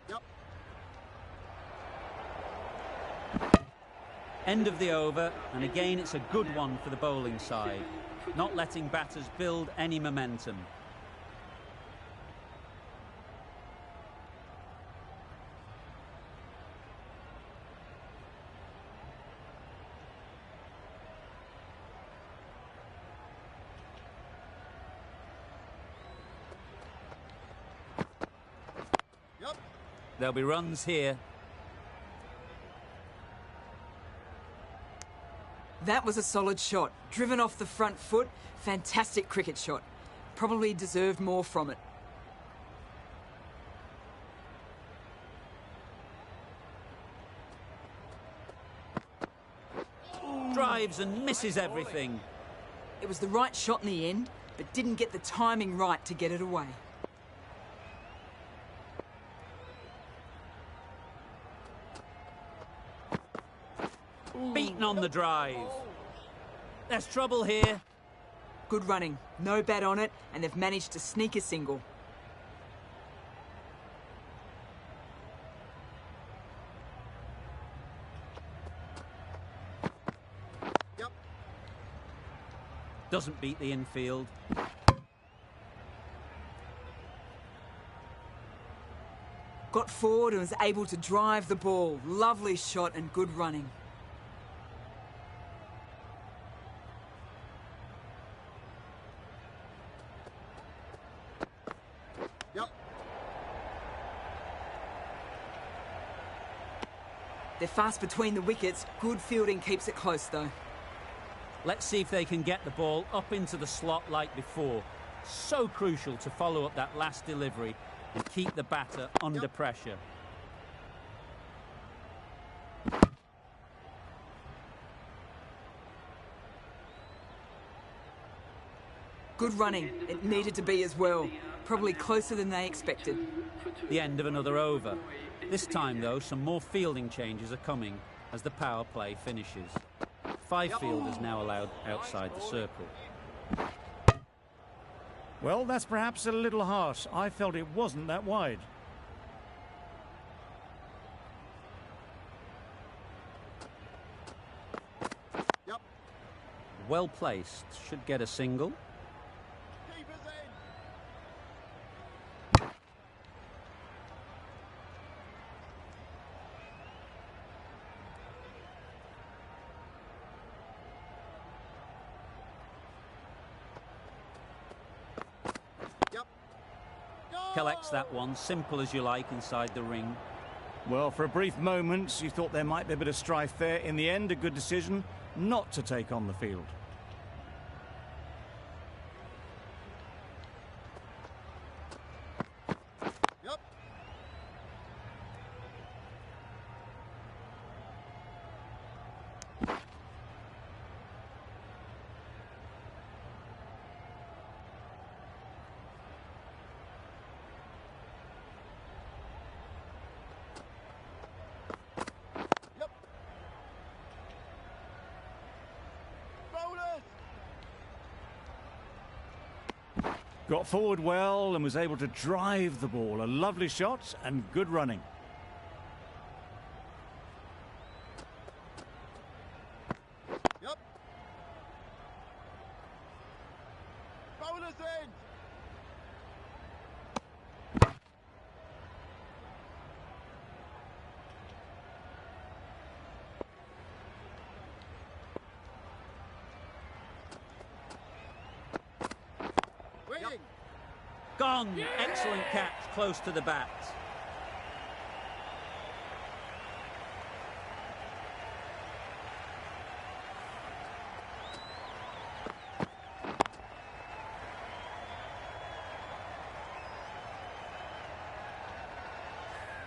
Yep. End of the over, and again it's a good one for the bowling side, not letting batters build any momentum. Yep. There'll be runs here. That was a solid shot. Driven off the front foot. Fantastic cricket shot. Probably deserved more from it. Drives and misses everything. It was the right shot in the end, but didn't get the timing right to get it away. Beaten on the drive. There's trouble here. Good running. No bat on it, and they've managed to sneak a single. Yep. Doesn't beat the infield. Got forward and was able to drive the ball. Lovely shot and good running. Yep. They're fast between the wickets. Good fielding keeps it close though. Let's see if they can get the ball up into the slot like before. So crucial to follow up that last delivery and keep the batter under pressure. Good running. It needed to be as well. Probably closer than they expected. The end of another over. This time, though, some more fielding changes are coming as the power play finishes. 5 fielders now allowed outside the circle. Well, that's perhaps a little harsh. I felt it wasn't that wide. Yep. Well placed. Should get a single. Keepers in. Yep. Collects that one, simple as you like, inside the ring. Well, for a brief moment, you thought there might be a bit of strife there. In the end, a good decision not to take on the field. Yep. Yep. Bowlers. Got forward well and was able to drive the ball. A lovely shot and good running. Bowler's end. Waiting. Gone. Excellent catch, close to the bat.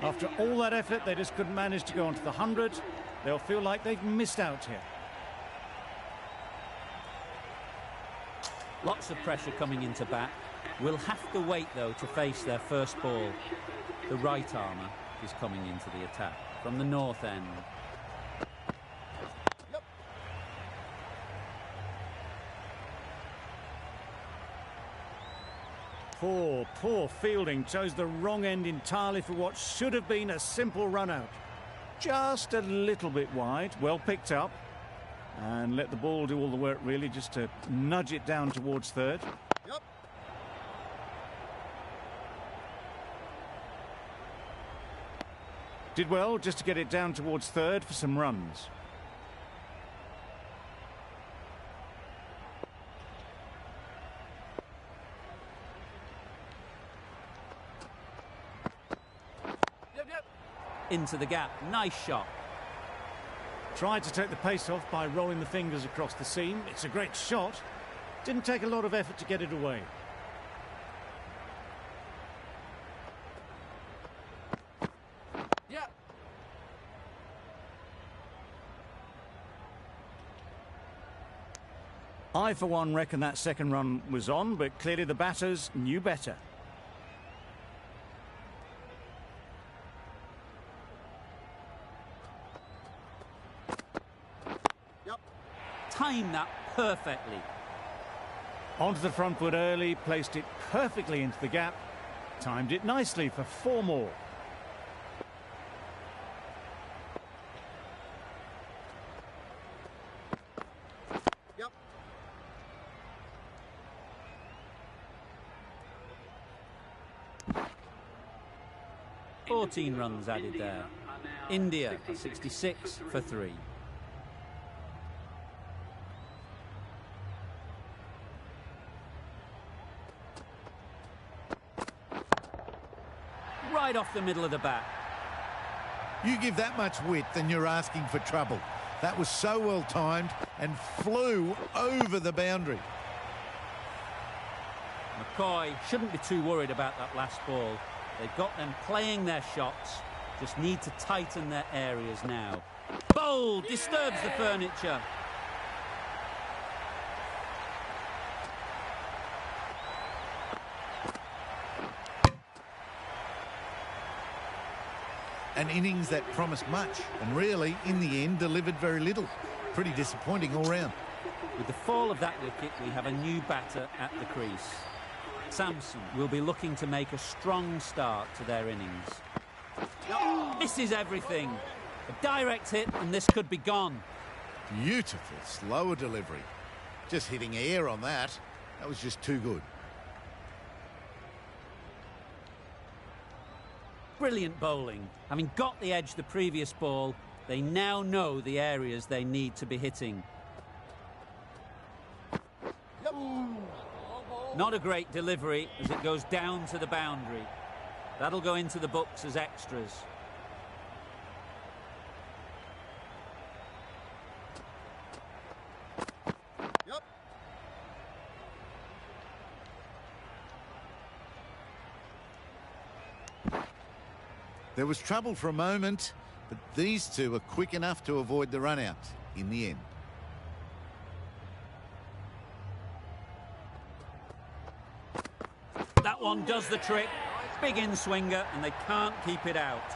After all that effort, they just couldn't manage to go onto the 100. They'll feel like they've missed out here. Lots of pressure coming into bat. We'll have to wait, though, to face their first ball. The right armour is coming into the attack from the north end. Yep. Poor fielding. Chose the wrong end entirely for what should have been a simple run out. Just a little bit wide. Well picked up. And let the ball do all the work, really, just to nudge it down towards third. Yep. Did well just to get it down towards third for some runs. Yep. Into the gap. Nice shot. Tried to take the pace off by rolling the fingers across the seam. It's a great shot. Didn't take a lot of effort to get it away. Yep. I, for one, reckon that second run was on, but clearly the batters knew better. Yep. Timed that perfectly. Onto the front foot early, placed it perfectly into the gap. Timed it nicely for 4 more. Yep. 14 runs added there. India 66 for 3. Right off the middle of the bat. You give that much width and you're asking for trouble. That was so well timed and flew over the boundary. McCoy shouldn't be too worried about that last ball. They've got them playing their shots, just need to tighten their areas now. Bold, disturbs the furniture. An innings that promised much and really, in the end, delivered very little. Pretty disappointing all round. With the fall of that wicket, we have a new batter at the crease. Sampson will be looking to make a strong start to their innings. Misses everything. A direct hit and this could be gone. Beautiful slower delivery. Just hitting air on that. That was just too good. Brilliant bowling. Having got the edge the previous ball, they now know the areas they need to be hitting. Yep. Not a great delivery as it goes down to the boundary. That'll go into the books as extras. Yep. There was trouble for a moment, but these two were quick enough to avoid the run out in the end. That one does the trick. Big in-swinger and they can't keep it out.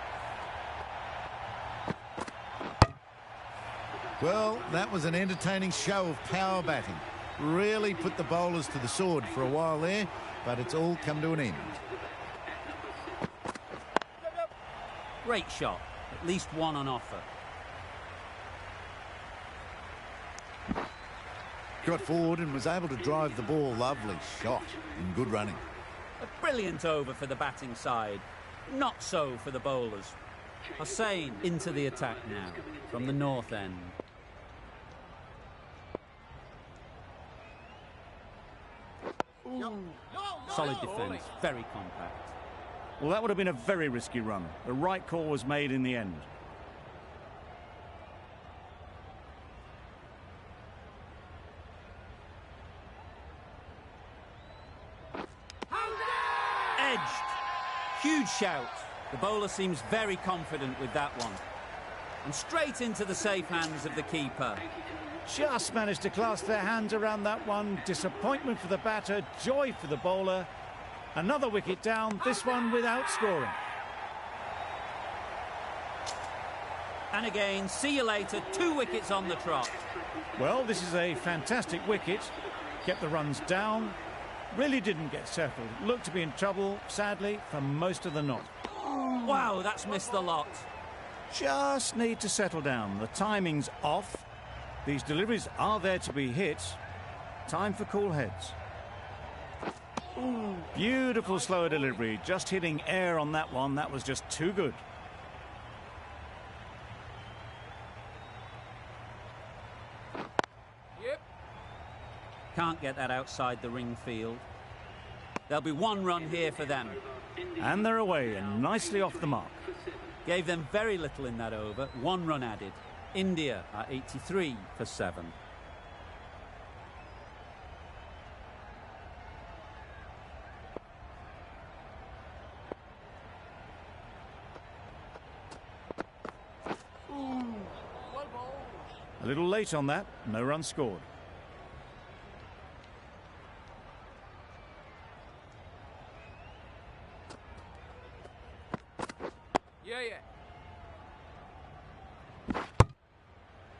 Well, that was an entertaining show of power batting. Really put the bowlers to the sword for a while there, but it's all come to an end. Great shot. At least one on offer. Got forward and was able to drive the ball. Lovely shot and good running. A brilliant over for the batting side. Not so for the bowlers. Hussain into the attack now from the north end. Solid defence, very compact. Well, that would have been a very risky run. The right call was made in the end. Edged. Huge shout. The bowler seems very confident with that one. And straight into the safe hands of the keeper. Just managed to clasp their hands around that one. Disappointment for the batter, joy for the bowler. Another wicket down, this one without scoring. And again, see you later, 2 wickets on the trot. Well, this is a fantastic wicket. Kept the runs down. Really didn't get settled. Looked to be in trouble, sadly, for most of the knot. Wow, that's missed the lot. Just need to settle down. The timing's off. These deliveries are there to be hit. Time for cool heads. Beautiful slower delivery. Just hitting air on that one. That was just too good. Yep. Can't get that outside the ring field. There'll be 1 run here for them. And they're away and nicely off the mark. Gave them very little in that over. 1 run added. India are 83 for 7. A little late on that. No run scored. Yeah, yeah.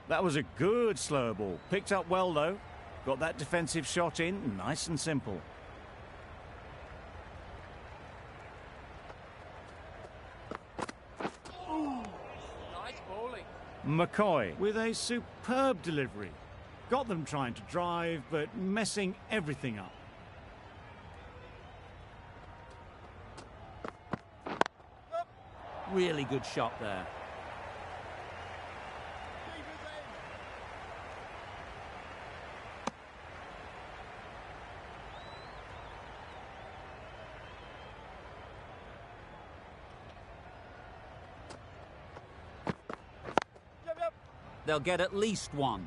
That was a good slow ball. Picked up well, though. Got that defensive shot in. Nice and simple. Nice bowling. McCoy with a superb delivery. Got them trying to drive, but messing everything up. Really good shot there. They'll get at least 1.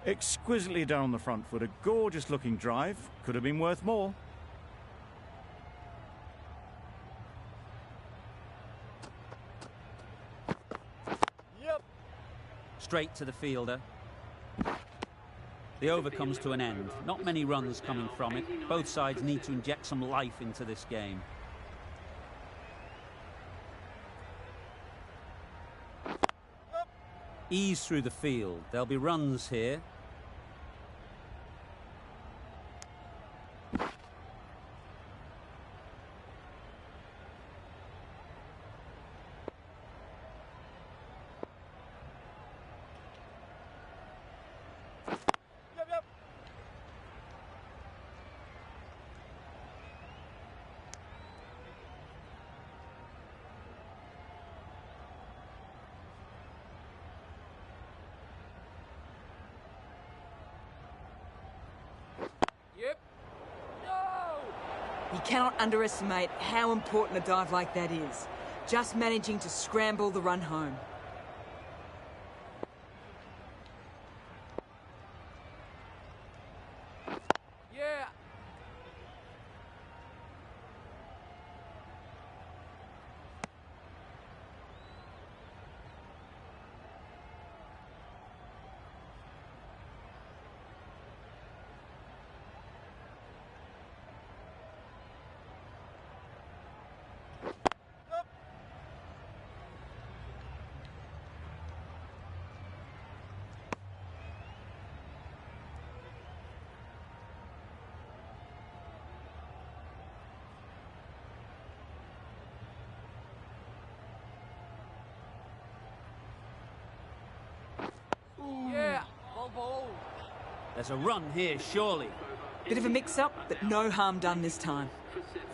Exquisitely done on the front foot. A gorgeous looking drive. Could have been worth more. Straight to the fielder. The over comes to an end. Not many runs coming from it. Both sides need to inject some life into this game. Ease through the field. There'll be runs here. Yep. No! You cannot underestimate how important a dive like that is. Just managing to scramble the run home. Yeah. Yeah, well bowled. There's a run here, surely. Bit of a mix-up, but no harm done this time.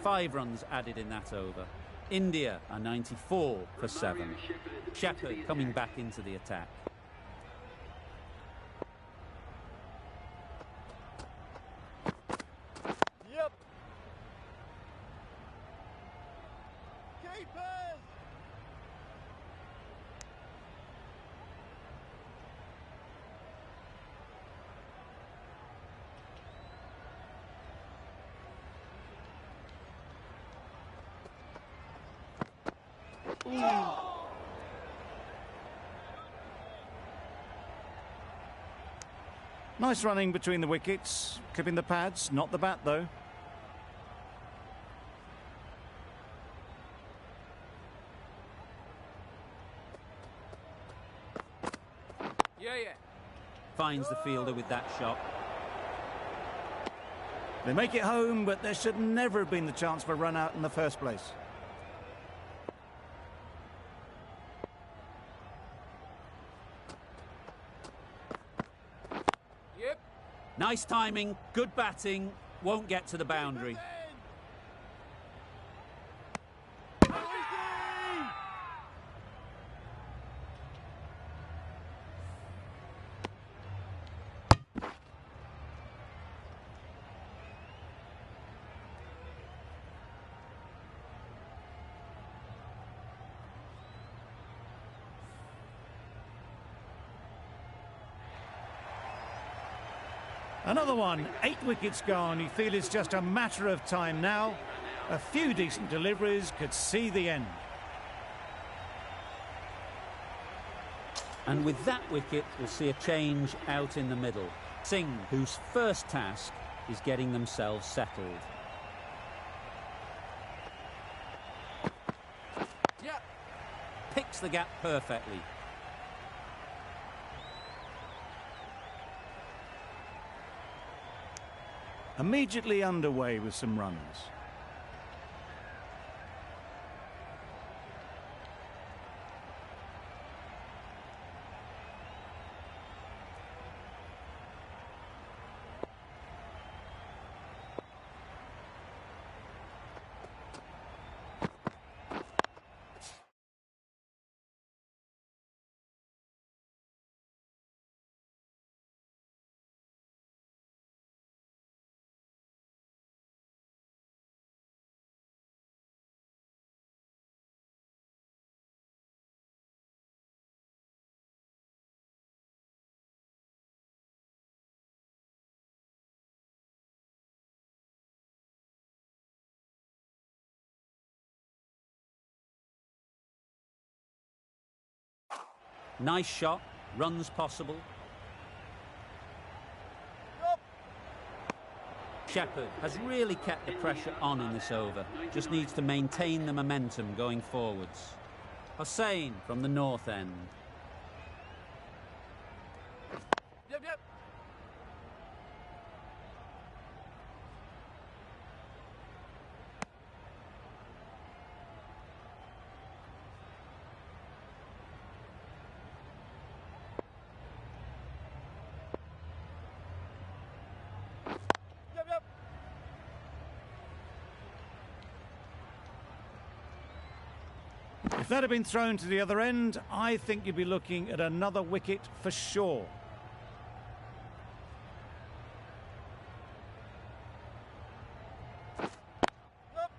5 runs added in that over. India are 94 for 7. Shepherd coming back into the attack. Yep. Keepers! Nice running between the wickets, clipping the pads, not the bat though. Yeah, yeah. Finds the fielder with that shot. They make it home, but there should never have been the chance for a run out in the first place. Yep. Nice timing, good batting, won't get to the boundary. Another one, 8 wickets gone. You feel it's just a matter of time now. A few decent deliveries could see the end. And with that wicket, we'll see a change out in the middle. Singh, whose first task is getting themselves settled. Yep. Picks the gap perfectly. Immediately underway with some runs. Nice shot, runs possible. Shepherd has really kept the pressure on in this over. Just needs to maintain the momentum going forwards. Hussain from the north end. Yep, yep. Yep, yep. If that had been thrown to the other end, I think you'd be looking at another wicket for sure. Yep.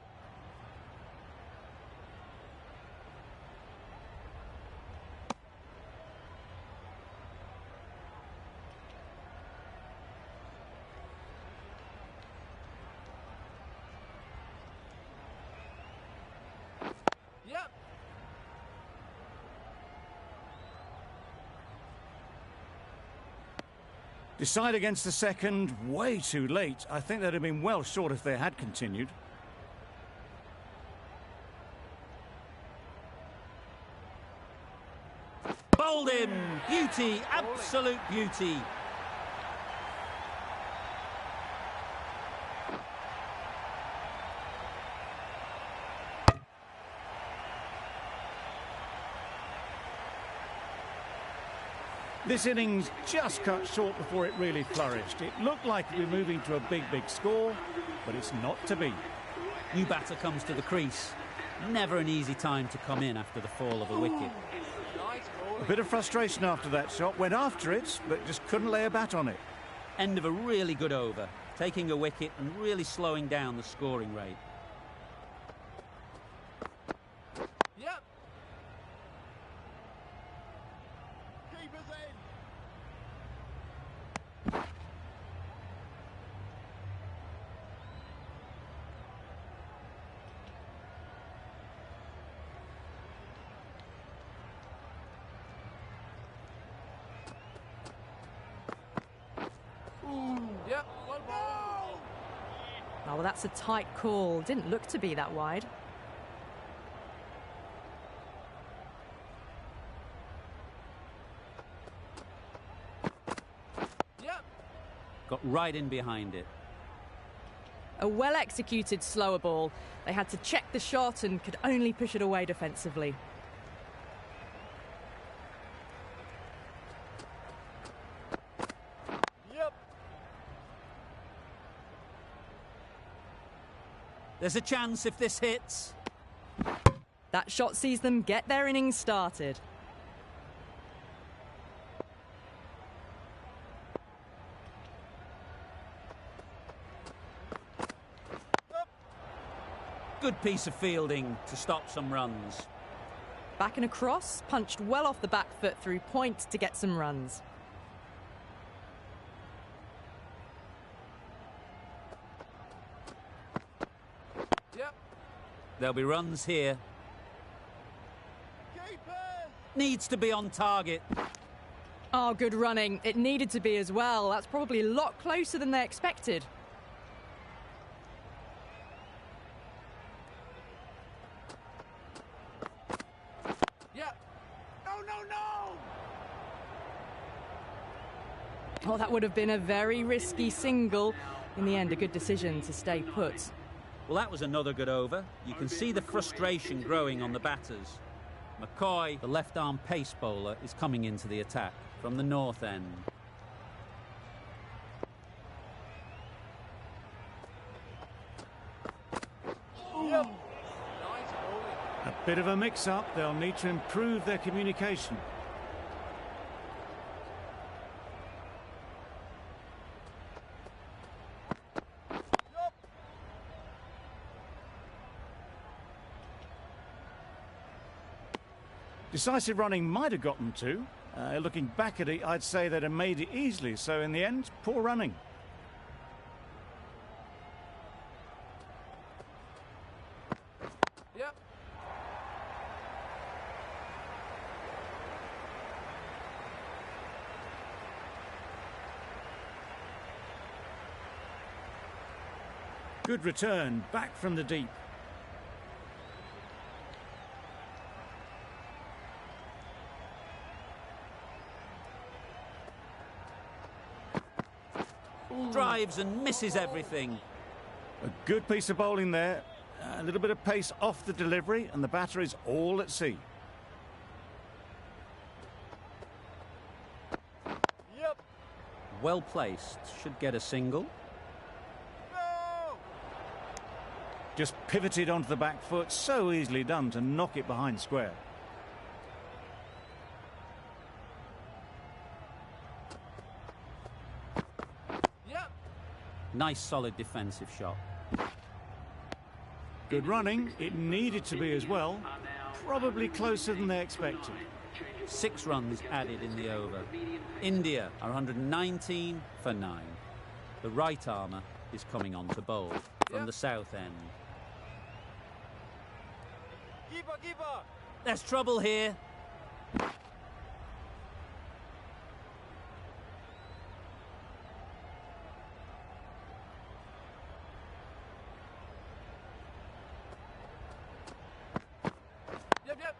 Yep. Decide against the second, way too late. I think they'd have been well short if they had continued. Bowled him! Beauty, absolute beauty. This innings just cut short before it really flourished. It looked like it was moving to a big score, but it's not to be. New batter comes to the crease. Never an easy time to come in after the fall of a wicket. A bit of frustration after that shot. Went after it, but just couldn't lay a bat on it. End of a really good over, taking a wicket and really slowing down the scoring rate. Yep. Keeper's in. Yep. Well ball. Oh, well, that's a tight call. Didn't look to be that wide. Yep. Got right in behind it. A well-executed slower ball. They had to check the shot and could only push it away defensively. Yep. There's a chance if this hits. That shot sees them get their innings started. Good piece of fielding to stop some runs. Back and across, punched well off the back foot through point to get some runs. Yep. There'll be runs here. Keeper. Needs to be on target. Oh, good running. It needed to be as well. That's probably a lot closer than they expected. Yep. No, no, no. Oh, that would have been a very risky single. In the end, a good decision to stay put. Well, that was another good over. You can see the frustration growing on the batters. McCoy, the left-arm pace bowler, is coming into the attack from the north end. Yep. Nice bowling. A bit of a mix-up. They'll need to improve their communication. Yep. Decisive running might have gotten to. Looking back at it, I'd say they'd have made it easily. So in the end, poor running. Yep. Good return, back from the deep. Drives and misses everything. A good piece of bowling there. A little bit of pace off the delivery, and the batter is all at sea. Yep. Well placed. Should get a single. No. Just pivoted onto the back foot. So easily done to knock it behind square. Yep. Nice solid defensive shot. Good running. It needed to be as well. Probably closer than they expected. 6 runs added in the over. India are 119 for 9. The right armour is coming on to bowl from the south end. Keeper, keeper. There's trouble here. Yep. Yep.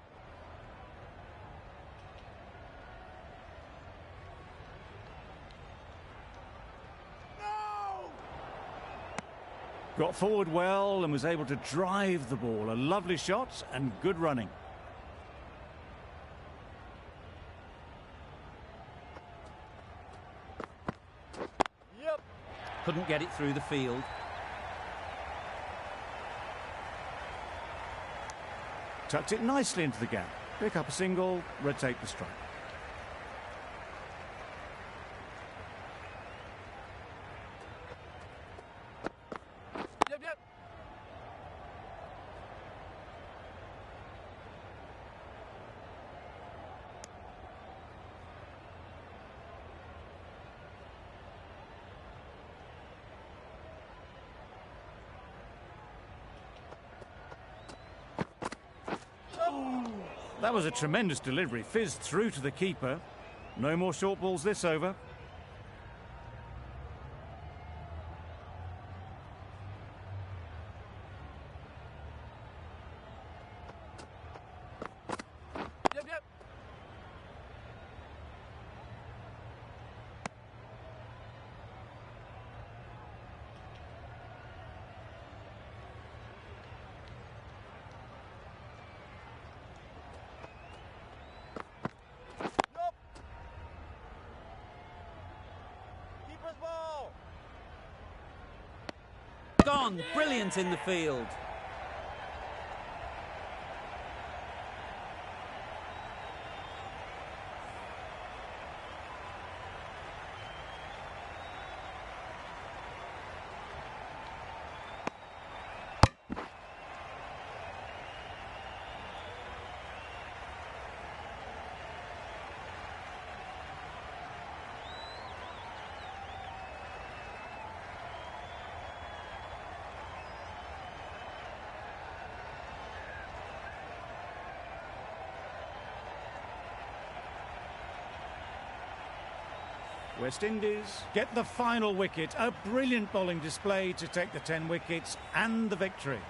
No. Got forward well and was able to drive the ball. A lovely shot and good running. couldn't get it through the field. Tucked it nicely into the gap. Pick up a single, rotate the strike. Yep, yep. That was a tremendous delivery, fizzed through to the keeper. No more short balls this over. Yep, yep. Yup. Keeper's ball. Gone, brilliant in the field. West Indies get the final wicket. A brilliant bowling display to take the 10 wickets and the victory.